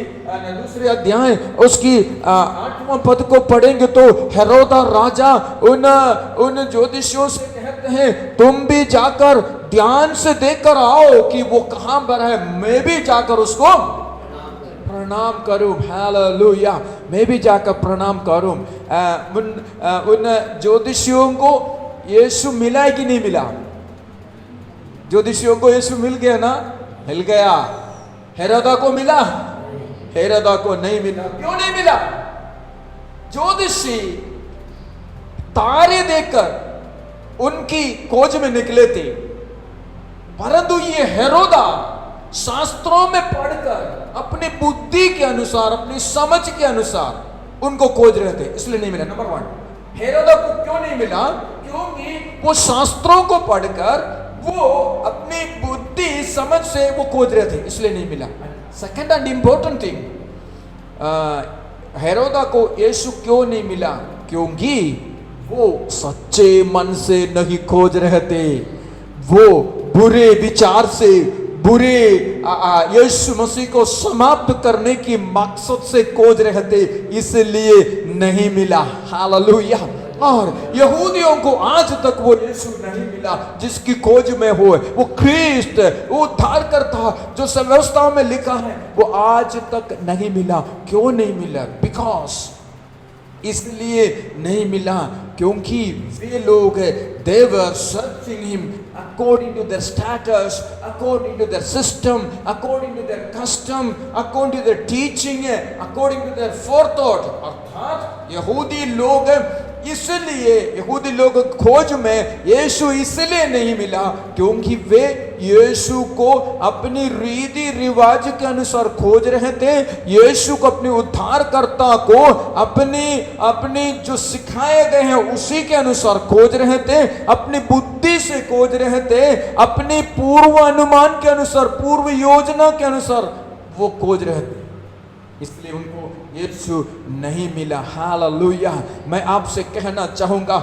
दूसरे अध्याय उसकी 8वां पद को पढ़ेंगे तो हेरोदा राजा उन ज्योतिषियों से कहते हैं तुम भी जाकर ध्यान से देखकर आओ कि वो कहां पर है, मैं भी जाकर उसको प्रणाम करूं। हालेलुया। मैं भी जाकर प्रणाम करूं। उन ज्योतिषियों को यीशु मिला कि नहीं मिला? ज्योतिषियों को यीशु मिल गया ना? मिल गया। हेरोदा को मिला? हेरोदा को नहीं मिला। क्यों नहीं मिला? ज्योतिषी तारे देखकर उनकी खोज में निकले थे, परंतु ये हेरोदा शास्त्रों में पढ़कर अपनी बुद्धि के अनुसार, अपनी समझ के अनुसार उनको खोज रहे थे, इसलिए नहीं मिला। नंबर 1, हेरोदा को क्यों नहीं मिला? क्योंकि वो शास्त्रों को पढ़कर वो अपनी बुद्धि समझ से वो खोज रहे थे, इसलिए नहीं मिला। सेकंड एंड इंपॉर्टेंट थिंग, हेरोदा को यीशु क्यों नहीं मिला? क्योंकि वो सच्चे मन से नहीं खोज रहे थे। वो बुरे विचार से, बुरे यीशु मसीह को समाप्त करने की मकसद से खोज रहे थे, इसलिए नहीं मिला। हालेलुया। और यहूदियों को आज तक वो यीशु नहीं मिला जिसकी खोज में हो। वो ख्रिस्त, वो उद्धारकर्ता जो व्यवस्थाओं में लिखा है, वो आज तक नहीं मिला। क्यों नहीं मिला? बिकॉज इसलिए नहीं मिला क्योंकि वे लोग they were searching him according to their status, according to their system, according to their custom, according to their teaching, according to their forethought. अर्थात यहूदी लोग इसलिए यहूदी लोग खोज में यीशु इसलिए नहीं मिला क्योंकि वे यीशु को अपनी रीति रिवाज के अनुसार खोज रहे थे। यीशु को अपने उद्धारकर्ता को अपनी जो सिखाए गए हैं उसी के अनुसार खोज रहे थे, अपनी बुद्धि से खोज रहे थे, अपनी पूर्व अनुमान के अनुसार, पूर्व योजना के अनुसार वो खोज रहे थे, इसलिए उनको यीशु नहीं मिला। हालेलुया। मैं आपसे कहना चाहूंगा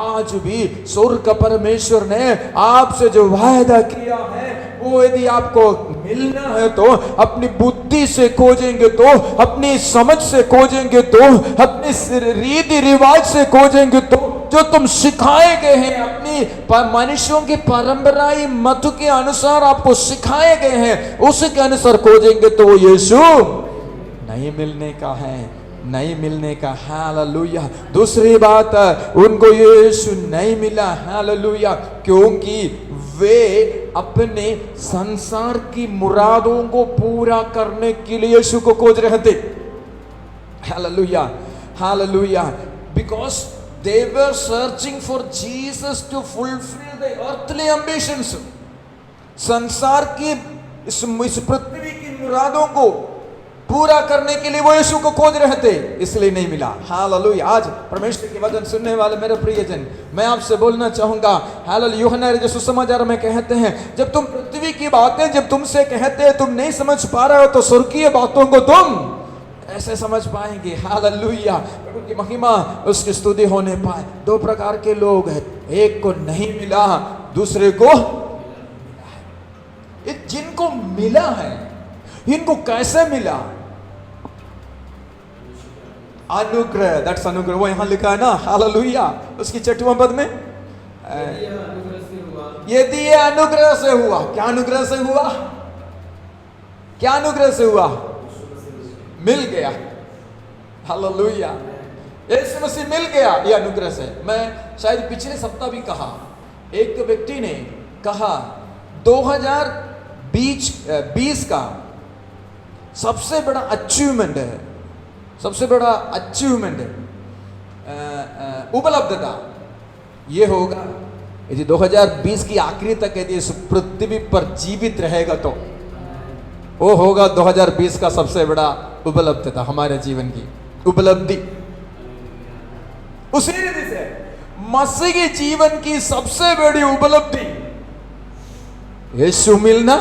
आज भी स्वर्ग का परमेश्वर ने आपसे जो वायदा किया है वो यदि आपको मिलना है तो अपनी बुद्धि से खोजेंगे, तो अपनी समझ से खोजेंगे, तो अपनी रीति रिवाज से खोजेंगे, तो जो तुम सिखाए गए हैं अपनी मनुष्यों की परंपराई मत के अनुसार आपको सिखाए गए हैं उसी के अनुसार खोजेंगे तो वो यीशु नहीं मिलने का है, नहीं मिलने का। हालेलुया। दूसरी बात, उनको यीशु नहीं मिला। हालेलुया। क्योंकि वे अपने संसार की मुरादों को पूरा करने के लिए यीशु को खोज रहे थे। Hallelujah, hallelujah. Because they were searching for Jesus to fulfill the earthly ambitions. संसार की इस पृथ्वी की मुरादों को पूरा करने के लिए वो यीशु को खोज रहे थे, इसलिए नहीं मिला। हालेलुया। आज परमेश्वर के वचन सुनने वाले मेरे प्रियजन, मैं आपसे बोलना चाहूंगा, हालेलुया, यूहन्ना जो सुसमाचार में कहते हैं, जब तुम पृथ्वी की बातें जब तुमसे कहते हैं तुम नहीं समझ पा रहे हो तो स्वर्गीय बातों को तुम ऐसे समझ पाएंगे। हालेलुया। प्रभु की महिमा, उसकी स्तुति होने पाए। दो प्रकार के लोग हैं, एक को नहीं मिला, दूसरे को जिनको मिला है इनको कैसे मिला? अनुग्रह, दैट्स अनुग्रह। वो यहां लिखा है ना, हालेलुया, उसकी 6वें पद में, यदि ये अनुग्रह से हुआ। क्या अनुग्रह से हुआ? क्या अनुग्रह से हुआ? मिल गया। हालेलुया। यीशु मसीह मिल गया ये अनुग्रह से। मैं शायद पिछले सप्ताह भी कहा, एक व्यक्ति ने कहा 2020 का सबसे बड़ा अचीवमेंट है, सबसे बड़ा अचीवमेंट उपलब्धता ये होगा यदि 2020 की आखिरी तक यदि इस पृथ्वी पर जीवित रहेगा तो वो होगा 2020 का सबसे बड़ा उपलब्धता, हमारे जीवन की उपलब्धि। उसी रीति से मसीह के जीवन की सबसे बड़ी उपलब्धि यीशु मिलना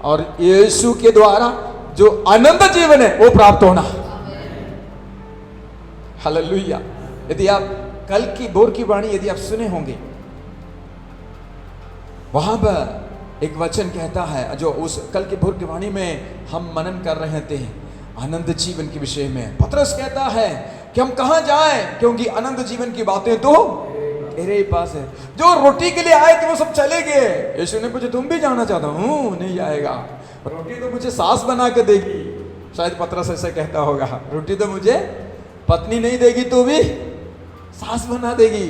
और यीशु के द्वारा जो अनंत जीवन है वो प्राप्त होना। हालेलुया। यदि आप कल की भोर की वाणी यदि आप सुने होंगे, वहां पर एक वचन कहता है, जो उस कल की भोर की वाणी में हम मनन कर रहे थे अनंत जीवन के विषय में। पतरस कहता है कि हम कहां जाएं, क्योंकि अनंत जीवन की बातें तो तेरे ही पास है। जो रोटी के लिए आए थे वो सब चले गए। यीशु ने पूछा तुम भी जाना चाहता हूं? नहीं जाएगा, रोटी तो मुझे सास बना के देगी। शायद पतरस ऐसे कहता होगा, रोटी तो मुझे पत्नी नहीं देगी तो भी सास बना देगी,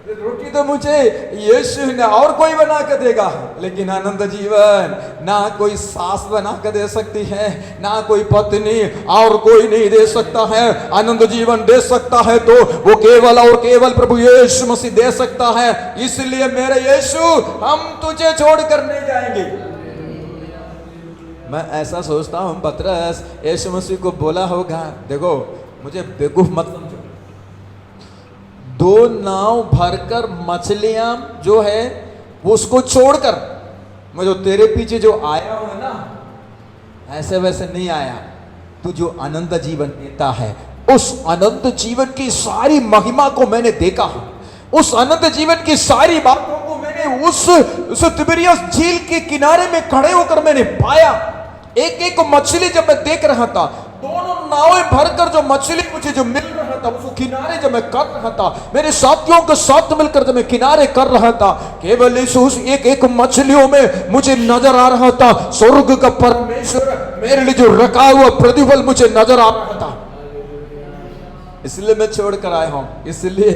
रोटी तो मुझे यीशु ने और कोई बना के देगा, लेकिन आनंद जीवन ना कोई सास बना के दे सकती है, ना कोई पत्नी और कोई नहीं दे सकता है। आनंद जीवन दे सकता है तो वो केवल और केवल प्रभु यीशु मसीह दे सकता है। इसलिए मेरे यीशु, हम तुझे छोड़ कर नहीं जाएंगे। मैं ऐसा सोचता हूं पतरस यीशु मसीह को बोला होगा, देखो मुझे बेवकूफ मत समझो, 2 नाव भरकर मछलियां जो है वो उसको छोड़कर मैं जो तेरे पीछे जो आया हूं ना, ऐसे वैसे नहीं आया। तू जो अनंत जीवन देता है, उस अनंत जीवन की सारी महिमा को मैंने देखा, उस अनंत जीवन की सारी बातों को मैंने उस तिबिरियस झील के किनारे में खड़े होकर मैंने पाया। एक एक मछली जब मैं देख रहा था, दोनों नावें भरकर जो मछली मुझे जो मिल रहा था, उसको किनारे जब मैं कर रहा था, मेरे साथियों के साथ मिलकर जब मैं किनारे कर रहा था, केवल उस एक एक मछलियों में मुझे नजर आ रहा था स्वर्ग का परमेश्वर मेरे लिए जो रखा हुआ प्रतिफल मुझे नजर आ रहा था। इसलिए मैं छोड़ कर आया हूं, इसलिए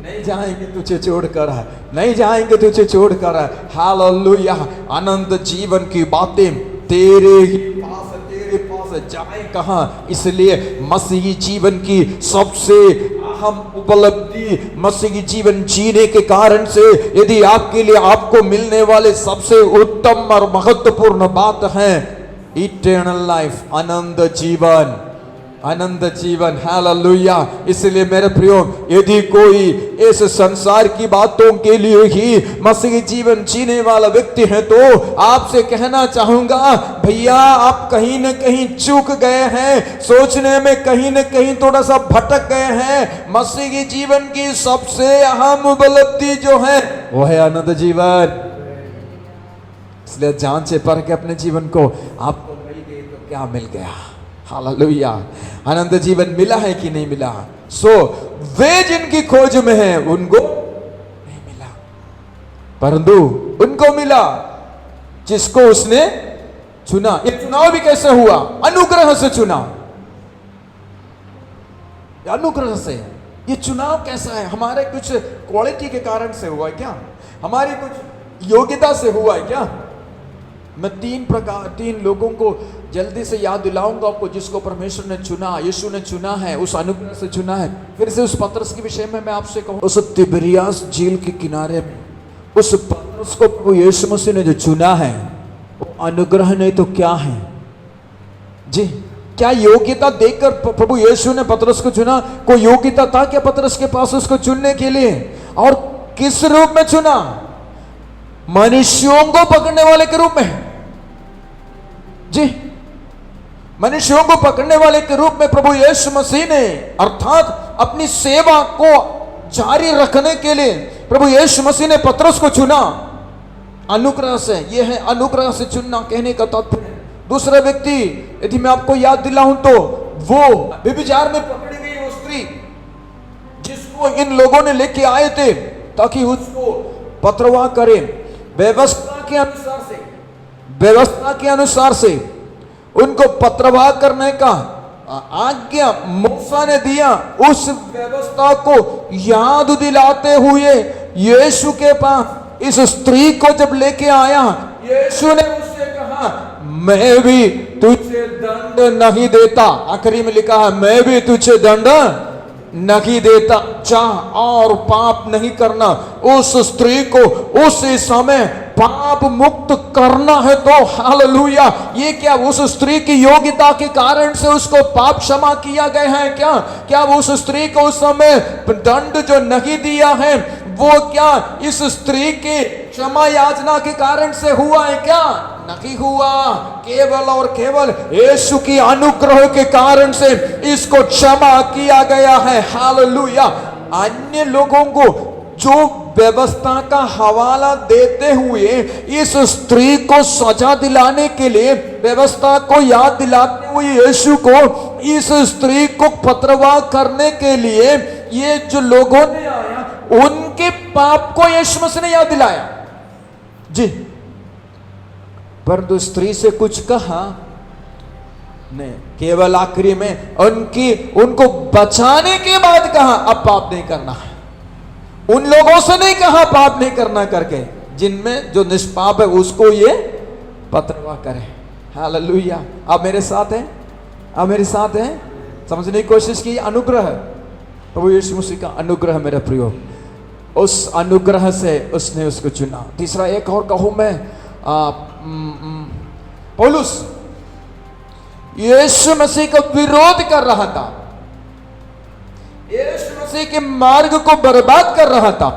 नहीं जाएंगे तुझे छोड़कर, नहीं जाएंगे तुझे छोड़कर। हालेलुया। अनंत जीवन की बातें तेरे ही पास, तेरे पास जाए कहां? इसलिए मसीही जीवन की सबसे अहम उपलब्धि, मसीही जीवन जीने के कारण से यदि आपके लिए आपको मिलने वाले सबसे उत्तम और महत्वपूर्ण बात है इटर्नल लाइफ, अनंत जीवन, अनंत जीवन। हालेलुया। इसलिए मेरे प्रियो, यदि कोई इस संसार की बातों के लिए ही मसीही जीवन जीने वाला व्यक्ति है तो आपसे कहना चाहूंगा, भैया आप कहीं न कहीं चूक गए हैं, सोचने में कहीं न कहीं थोड़ा सा भटक गए हैं। मसीही जीवन की सबसे अहम उपलब्धि जो है वो है अनंत जीवन। इसलिए जांच से परख के अपने जीवन को, आपको मिल गई तो क्या मिल गया? हालेलुया। अनंत जीवन मिला है कि नहीं मिला? वे जिनकी खोज में है उनको नहीं मिला, परंतु उनको मिला जिसको उसने चुना। ये चुनाव भी कैसे हुआ? अनुग्रह से चुना, अनुग्रह से। ये चुनाव कैसा है? हमारे कुछ क्वालिटी के कारण से हुआ है क्या? हमारी कुछ योग्यता से हुआ है क्या? मैं तीन लोगों को जल्दी से याद दिलाऊंगा आपको जिसको परमेश्वर ने चुना, यीशु ने चुना है, उस अनुग्रह से चुना है। फिर से उस पतरस के विषय में मैं आपसे कहूं, उस तिबिरियास झील के किनारे में उस पतरस को प्रभु यीशु मसीह ने जो चुना है वो अनुग्रह नहीं तो क्या है जी? क्या योग्यता देखकर प्रभु यीशु ने पतरस को चुना? कोई योग्यता था क्या पतरस के पास उसको चुनने के लिए? और किस रूप में चुना? मनुष्यों को पकड़ने वाले के रूप में जी, मनुष्यों को पकड़ने वाले के रूप में प्रभु यीशु मसीह ने, अर्थात अपनी सेवा को जारी रखने के लिए प्रभु यीशु मसीह ने पतरस को चुना अनुग्रह से। यह है अनुग्रह से चुनना कहने का तात्पर्य। दूसरा व्यक्ति यदि मैं आपको याद दिलाऊं तो वो व्यभिचार में पकड़ी गई वो स्त्री जिसको इन लोगों ने लेके आए थे ताकि उसको पत्रवाह करे। व्यवस्था के अनुसार से उनको पत्रवाह करने का आज्ञा मूसा ने दिया। उस व्यवस्था को याद दिलाते हुए यीशु के पास इस स्त्री को जब लेके आया, यीशु ने उससे कहा, मैं भी तुझे दंड नहीं देता। आखिरी में लिखा है, मैं भी तुझे दंड नहीं देता, चाह और पाप नहीं करना। उस स्त्री को उस समय पाप मुक्त करना है तो हालेलुया। ये क्या उस स्त्री की योग्यता के कारण से उसको पाप क्षमा किया गया है क्या? क्या उस स्त्री को उस समय दंड जो नहीं दिया है वो क्या इस स्त्री के क्षमा याचना के कारण से हुआ है क्या? नहीं हुआ। केवल और केवल यीशु की अनुग्रह के कारण से इसको क्षमा किया गया है। हालेलुया। अन्य लोगों को जो व्यवस्था का हवाला देते हुए इस स्त्री को सजा दिलाने के लिए, व्यवस्था को याद दिलाते हुए यीशु को इस स्त्री को पत्रवाह करने के लिए ये जो लोगों ने आया उनके पाप को यीशु मसीह ने याद दिलाया जी। परंतु स्त्री से कुछ कहा नहीं, केवल आखिरी में उनको बचाने के बाद कहा अब पाप नहीं करना है। उन लोगों से नहीं कहा पाप नहीं करना करके, जिनमें जो निष्पाप है उसको ये पत्रवाह करे। हालेलुया। आप मेरे साथ हैं? आप मेरे साथ हैं? समझने की कोशिश की। अनुग्रह प्रभु यीशु मसीह का अनुग्रह मेरे प्रियो, उस अनुग्रह से उसने उसको चुना। तीसरा एक और कहूं मैं, पौलुस यीशु मसीह का विरोध कर रहा था, यीशु मसीह के मार्ग को बर्बाद कर रहा था।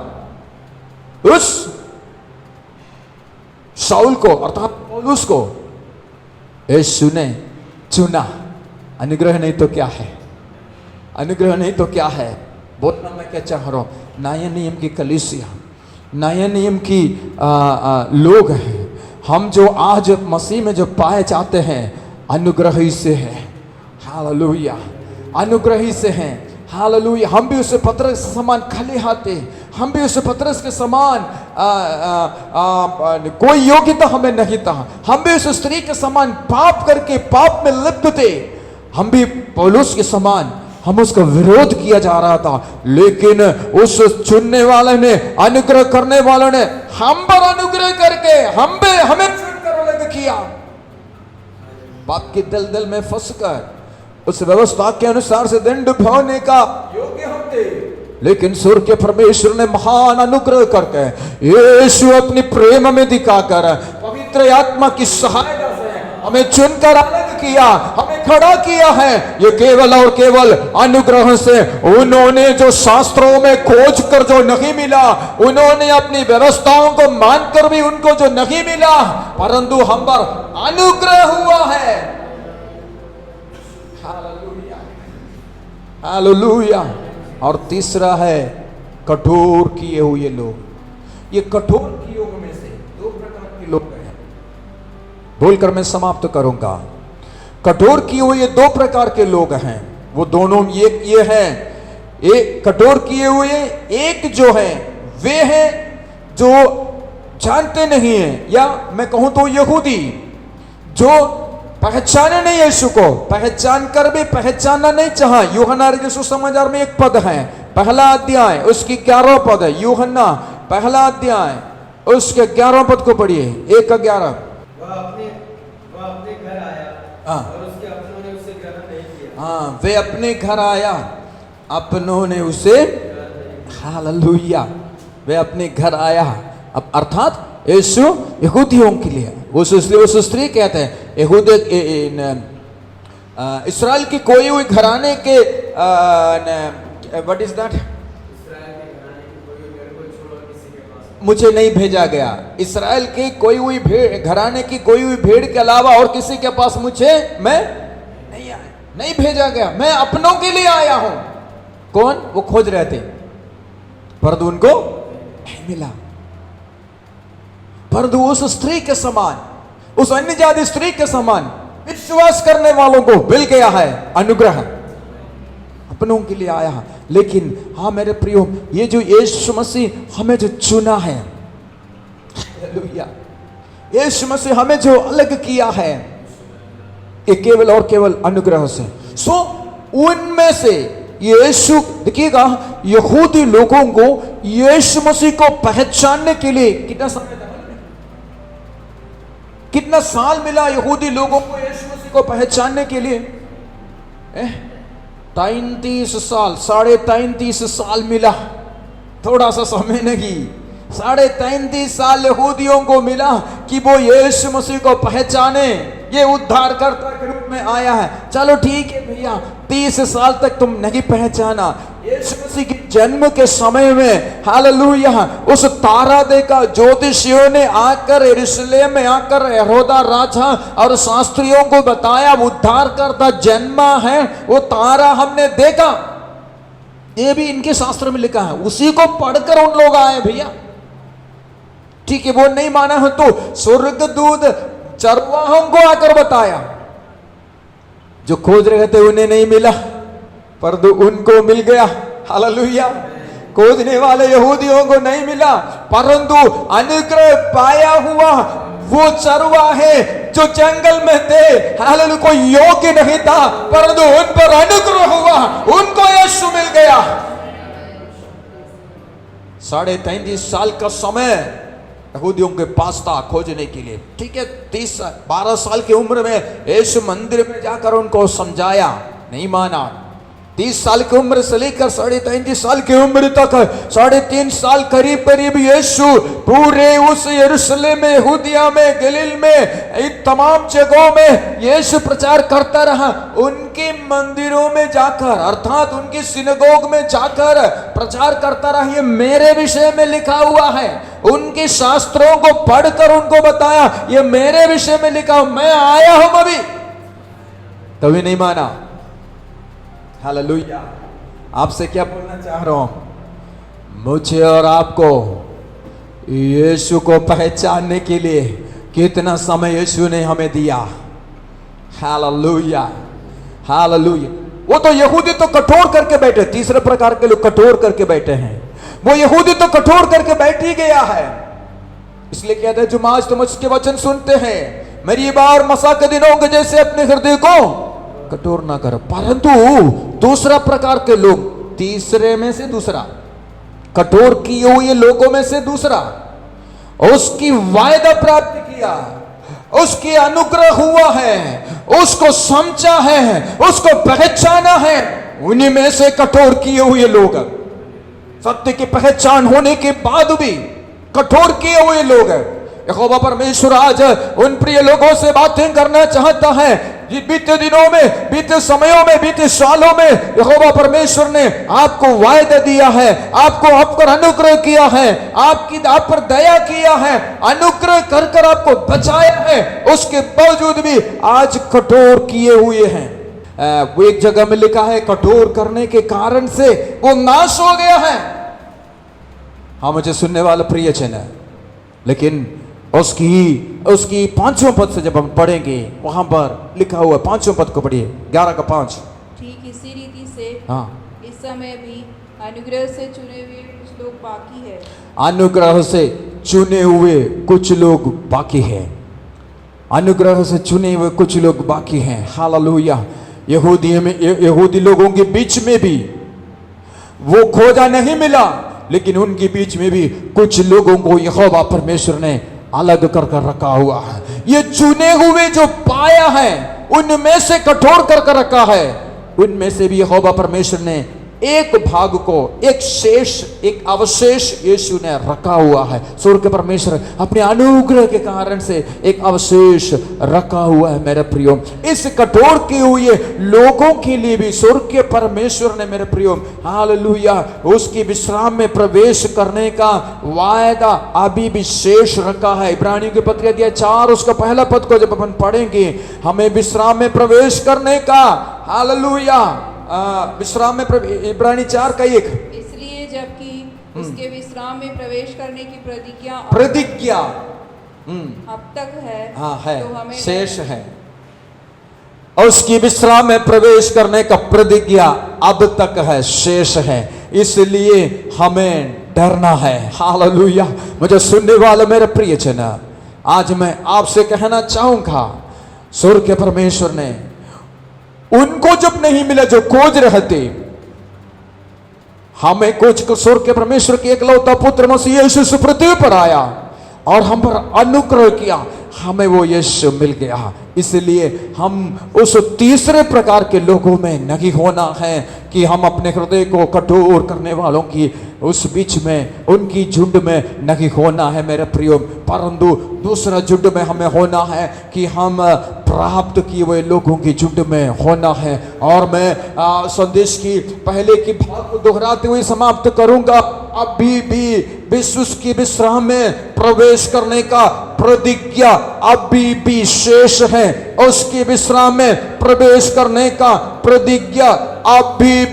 उस शाऊल को अर्थात पौलुस को यीशु ने चुना। अनुग्रह नहीं तो क्या है? अनुग्रह नहीं तो क्या है? बोलना मैं क्या चाह रहा हूं, नया नियम की कलीसिया, नया नियम की लोग हैं हम, जो आज मसीह में जो पाए जाते हैं अनुग्रह ही से है। हालेलुया। अनुग्रह ही से हैं। हालेलुया। हम भी उस पतरस के समान खाली हाथे, हम भी उस पतरस के समान कोई योग्यता हमें नहीं था, हम भी उस स्त्री के समान पाप करके पाप में लिप्त थे। हम भी पौलुस के समान हम उसका विरोध किया जा रहा था, लेकिन उस चुनने वाले ने, अनुग्रह करने वाले ने हम पर अनुग्रह करके हमें चुनकर अलग किया। पाप के दलदल में फंसकर उस व्यवस्था के अनुसार से दंड भोगने का योग्य हम थे, लेकिन स्वर्ग के परमेश्वर ने महान अनुग्रह करके यीशु अपनी प्रेम में दिखाकर पवित्र आत्मा की सहायता से हमें चुनकर अलग किया, हमें खड़ा किया है। ये केवल और केवल अनुग्रह से। उन्होंने जो शास्त्रों में खोज कर जो नहीं मिला, उन्होंने अपनी व्यवस्थाओं को मानकर भी उनको जो नहीं मिला, परंतु हम पर अनुग्रह हुआ है। Hallelujah, hallelujah. और तीसरा है कठोर किए हुए लोग। ये कठोर किए हुए में से दो प्रकार के लोग हैं, बोलकर मैं समाप्त करूंगा। कठोर किए हुए दो प्रकार के लोग हैं, वो दोनों ये हैं। एक कठोर किए हुए एक जो है वे हैं जो जानते नहीं है, या मैं कहूं तो यहूदी जो पहचाने नहीं यीशु को, पहचान कर भी पहचानना नहीं चाहा। यूहन्ना रचित समाचार में एक पद है, पहला अध्याय उसकी 11 पद है। यूहन्ना पहला अध्याय उसके 11 पद को पढ़िए, 1:11। वह अपने घर आया और उसके अपनों ने उसे ग्रहण नहीं किया। हाँ, वे अपने घर आया, अपनों ने उसे, हालेलुया, वे अपने घर आया। अब अर्थात यीशु यहूदियों के लिए, उस स्त्री कहते हैं यहूदी इस्राएल की कोई हुई घराने के व्हाट इज दैट, मुझे नहीं भेजा गया। इस्राएल की कोई हुई भेड़, घराने की कोई हुई भेड़ के अलावा और किसी के पास मैं नहीं भेजा गया, मैं अपनों के लिए आया हूं। कौन? वो खोज रहे थे परंतु उनको नहीं मिला। परंतु उस स्त्री के समान, उस अन्य जाति स्त्री के समान विश्वास करने वालों को मिल गया है अनुग्रह, अपनों के लिए आया है। लेकिन हाँ मेरे प्रियो, ये जो यीशु मसीह हमें जो चुना है, हालेलुया, यीशु मसीह हमें जो अलग किया है, ये केवल और केवल अनुग्रह से। सो उनमें से यीशु, देखिएगा, यहूदी लोगों को यीशु मसीह को पहचानने के लिए कितना समय, कितना साल मिला यहूदी लोगों को यीशु मसीह को पहचानने के लिए? 33 साल, 33.5 साल मिला। थोड़ा सा समय नहीं, 33.5 साल यहूदियों को मिला कि वो यीशु मसीह को पहचाने, ये उद्धारकर्ता के रूप में आया है। चलो ठीक है भैया, 30 साल तक तुम नहीं पहचाना। यीशु मसीह के जन्म के समय में, हालेलुया, उस तारा देखा, ज्योतिषियों ने आकर यरूशलेम में आकर हेरोदा राजा और शास्त्रियों को बताया उद्धारकर्ता जन्मा है, वो तारा हमने देखा। ये भी इनके शास्त्र में लिखा है, उसी को पढ़कर उन लोग आए भैया। ठीक है, वो नहीं माना है तो स्वर्गदूत चरवाहों को आकर बताया, जो खोज रहे थे उन्हें नहीं मिला परंतु उनको मिल गया। हालेलुया, खोजने वाले यहूदियों को नहीं मिला परंतु अनुग्रह पाया हुआ वो चरवाहे जो जंगल में थे, हालेलुया, कोई योग्य नहीं था परंतु उन पर अनुग्रह हुआ, उनको यीशु मिल गया। 33.5 साल का समय यहूदियों के पास था खोजने के लिए। ठीक है, 12 साल की उम्र में यीशु मंदिर में जाकर उनको समझाया, नहीं माना। 30 साल की उम्र से लेकर 33.5 साल की उम्र तक 3.5 साल करीब करीब यीशु पूरे उस यरूशलेम में, यहूदिया में, गलील में, इन तमाम जगहों में यीशु प्रचार करता रहा। उनके मंदिरों में जाकर, अर्थात उनकी सिनगोग में जाकर प्रचार करता रहा। ये मेरे विषय में लिखा हुआ है, उनके शास्त्रों को पढ़कर उनको बताया, ये मेरे विषय में लिखा, मैं आया हूं अभी, तभी नहीं माना। हालेलुया, आपसे क्या बोलना चाह रहा हूं, मुझे और आपको यीशु को पहचानने के लिए कितना समय यीशु ने हमें दिया। Hallelujah, hallelujah. वो तो यहूदी तो कठोर करके बैठे, तीसरे प्रकार के लोग कठोर करके बैठे हैं। वो यहूदी तो कठोर करके बैठ ही गया है, इसलिए कहते हैं, जो आज तुम उसके वचन सुनते हैं, मेरी बार मसा के दिनों के जैसे अपने हृदय को कठोर ना करो। परंतु दूसरा प्रकार के लोग, तीसरे में से दूसरा, कठोर किए हुए लोगों में से दूसरा, उसकी वायदा प्राप्त किया, उसकी अनुग्रह हुआ है, उसको समझा है, उसको पहचाना है, उन्हीं में से कठोर किए हुए लोग, सत्य की पहचान होने के बाद भी कठोर किए हुए लोग हैं। यहोवा परमेश्वर आज उन प्रिय लोगों से बातें करना चाहता है। बीते दिनों में, बीते समयों में, बीते सालों में यहोवा परमेश्वर ने आपको वायदा दिया है, आपको आप पर अनुग्रह किया है, आप पर दया किया है, अनुग्रह कर कर आपको बचाया है, उसके बावजूद भी आज कठोर किए हुए हैं। वो एक जगह में लिखा है, कठोर करने के कारण से वो नाश हो गया है। हाँ, मुझे सुनने वाला प्रिय जन है, लेकिन उसकी 5वें पद से जब हम पढ़ेंगे, वहां पर लिखा हुआ 5वें पद को पढ़िए, 11 का 5। ठीक इसी रीति से हाँ, इस समय भी अनुग्रह से चुने हुए कुछ लोग बाकी है। अनुग्रह से चुने हुए कुछ लोग बाकी हैं। अनुग्रह से चुने हुए कुछ लोग बाकी हैं। हालेलुया। यहूदी लोगों के बीच में भी वो खोजा नहीं मिला, लेकिन उनके बीच में भी कुछ लोगों को यहोवा परमेश्वर ने अलग कर कर रखा हुआ है। ये चुने हुए जो पाया है, उनमें से कठोर कर कर रखा है, उनमें से भी यहोवा परमेश्वर ने एक भाग को, एक शेष, एक अवशेष यीशु ने रखा हुआ है। स्वर्ग के परमेश्वर अपने अनुग्रह के कारण से एक अवशेष रखा हुआ है। मेरे प्रियो, इस कठोर किए हुए लोगों के लिए भी स्वर्ग के परमेश्वर ने, मेरे प्रियो, हालेलुया, उसकी विश्राम में प्रवेश करने का वायदा अभी भी शेष रखा है। इब्रानियों की पत्री अध्याय 4 उसका पहला पद को जब अपन पढ़ेंगे, हमें विश्राम में प्रवेश करने का, हालेलुया, विश्राम में इब्रानी 4 का 1, इसलिए जबकि उसके विश्राम में प्रवेश करने की प्रतिज्ञा अब तक है, हाँ है, तो हमें शेष है। उसकी विश्राम में प्रवेश करने का प्रतिज्ञा अब तक है, शेष है, इसलिए हमें डरना है। हालेलुया। मुझे सुनने वाले मेरे प्रिय जन, आज मैं आपसे कहना चाहूंगा, स्वर्ग के परमेश्वर ने उनको जब नहीं मिला जो खोज रहे थे, हमें खोज कर स्वर्ग के परमेश्वर के एकलौता पुत्र मसीह यीशु इस पृथ्वी पर आया और हम पर अनुग्रह किया, हमें वो यीशु मिल गया। इसलिए हम उस तीसरे प्रकार के लोगों में नहीं होना है कि हम अपने हृदय को कठोर करने वालों की उस बीच में, उनकी झुंड में नहीं होना है मेरे प्रियो, परंतु दूसरा झुंड में हमें होना है कि हम प्राप्त किए हुए लोगों की झुंड में होना है। और मैं संदेश की पहले की भाग को दोहराते हुए समाप्त करूंगा। अभी भी विश्व की विश्राम में प्रवेश करने का प्रतिज्ञा अभी भी शेष है, उसकी विश्राम में प्रवेश करने का प्रतिज्ञा अभी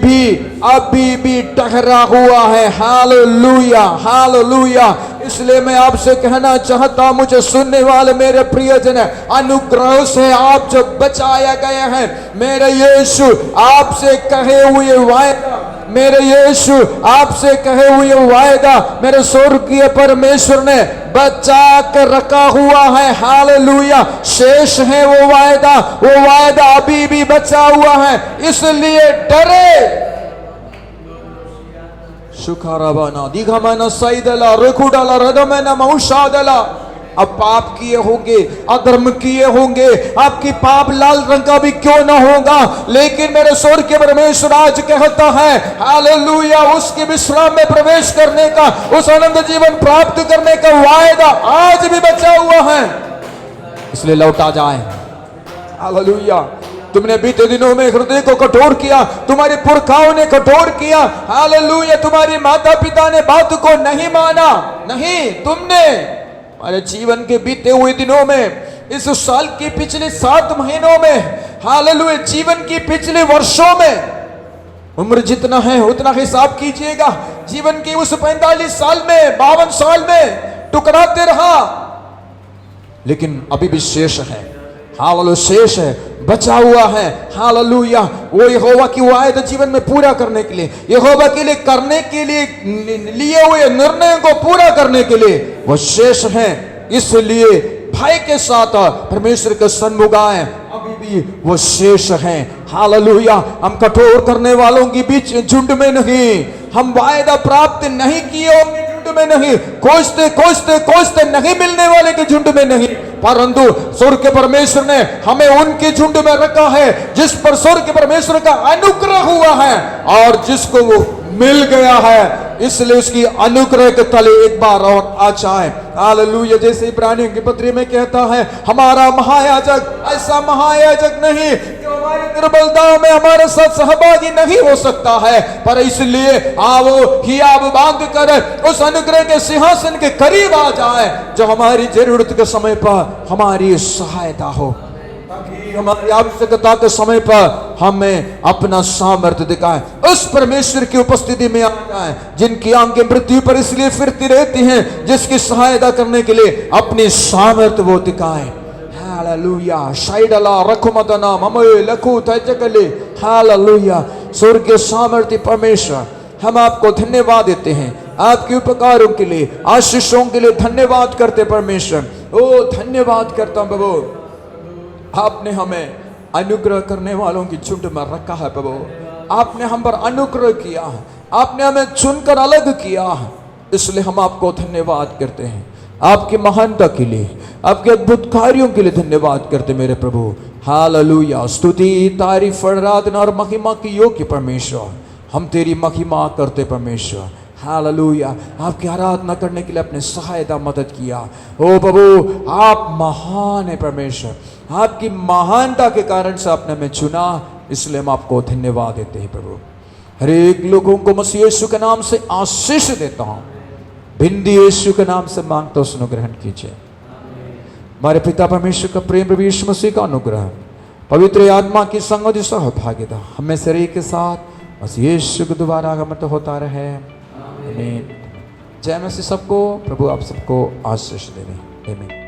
भी ठहरा हुआ है। Hallelujah, hallelujah. इसलिए मैं आपसे कहना चाहता हूं, मुझे सुनने वाले मेरे प्रियजन, अनुग्रह से आप जब बचाया गए हैं, मेरे यीशु आपसे कहे हुए वायदा, मेरे यीशु आपसे कहे हुए वायदा मेरे स्वर्गीय परमेश्वर ने बचा कर रखा हुआ है। हालेलुया। शेष है वो वायदा अभी भी बचा हुआ है, इसलिए डरे। शुखाराबाना दिघमना सईदला रुकुडला रदमना मौशादला। अब पाप किए होंगे, अधर्म किए होंगे, आपकी पाप लाल रंग का भी क्यों ना होगा, लेकिन मेरे स्वर्ग के परमेश्वर आज कहता है, हालेलुया, उसके विश्राम में प्रवेश करने का, उस अनंत जीवन प्राप्त करने का वायदा आज भी बचा हुआ है। इसलिए लौटा जाए। हालेलुया। तुमने बीते दिनों में हृदय को कठोर किया, तुम्हारे पुरखाओं ने कठोर किया। हालेलुया। तुम्हारे माता पिता ने बात को नहीं माना, नहीं, तुमने हमारे जीवन के बीते हुए दिनों में, इस साल के पिछले 7 महीनों में, हालेलुया, जीवन की पिछले वर्षों में, उम्र जितना है उतना हिसाब कीजिएगा। जीवन के उस 45 साल में, 52 साल में टुकराते रहा, लेकिन अभी भी शेष है। हालेलुया, शेष है, बचा हुआ है। हालेलुया। वो यहोवा की वायदा जीवन में पूरा करने के लिए, यहोवा के लिए करने के लिए हुए निर्णय को पूरा करने के लिए वो शेष है। इसलिए भय के साथ परमेश्वर के सन्मुख आए। अभी भी वो शेष हैं। हालेलुया। हम कठोर करने वालों के बीच झुंड में नहीं, हम वायदा प्राप्त नहीं किए होंगे झुंड में नहीं, खोजते नहीं मिलने वाले के झुंड में नहीं, परंतु स्वर्ग के परमेश्वर ने हमें उनके झुंड में रखा है जिस पर स्वर्ग के परमेश्वर का अनुग्रह हुआ है और जिसको वो मिल गया है, इसलिए उसकी अनुग्रह के तले एक बार और आ जाए। हालेलुया। जैसे इब्रानियों की पत्री में कहता है, हमारा महायाजक ऐसा महायाजक नहीं जो हमारी दुर्बलताओं में हमारे साथ सहभागी नहीं हो सकता है, पर इसलिए आओ हियाब बांध कर उस अनुग्रह के सिंहासन के करीब आ जाए जो हमारी जरूरत के समय पर हमारी सहायता हो, ताकि हमारी आवश्यकता के समय पर हमें अपना सामर्थ्य दिखाए। उस परमेश्वर की उपस्थिति में आ जाए जिनकी आंखें मृत्यु पर इसलिए फिरती रहती हैं, जिसकी सहायता करने के लिए अपनी सामर्थ्य वो दिखाए। हालेलुया। शाइडला रखुमतना ममोय लखु तजकले। हालेलुया। स्वर्गीय सामर्थ्य परमेश्वर, हम आपको धन्यवाद देते हैं आपके उपकारों के लिए, आशीषों के लिए धन्यवाद करते परमेश्वर। ओ धन्यवाद करता हूं प्रभु, आपने हमें अनुग्रह करने वालों की झुंड में रखा है प्रभु। आपने हम पर अनुग्रह किया है, आपने हमें चुनकर अलग किया है, इसलिए हम आपको धन्यवाद करते हैं। आपकी महानता के लिए, आपके अद्भुत कार्यों के लिए धन्यवाद करते मेरे प्रभु। हालेलुया। स्तुति तारीफ आराधना और महिमा की योग्य परमेश्वर, हम तेरी महिमा करते परमेश्वर। हालेलुया। आपकी आराधना करने के लिए अपने सहायता मदद किया। ओ प्रभु आप महान है परमेश्वर, आपकी महानता के कारण से आपने हमें चुना, इसलिए हम आपको धन्यवाद देते हैं प्रभु। हर एक लोगों को मसीह यीशु के नाम से आशीष देता हूं, भिंडी यीशु के नाम से मांगता हूं, सुनो ग्रहण कीजिए। हमारे पिता परमेश्वर का प्रेम प्रभु यीशु मसीह का अनुग्रह, पवित्र आत्मा की संगति सहभागिता हमें शरीर के साथ मसीह यीशु के दोबारा आगमन होता रहे। आमीन। जय मसीह सबको। प्रभु आप सबको आशीष दे। आमीन।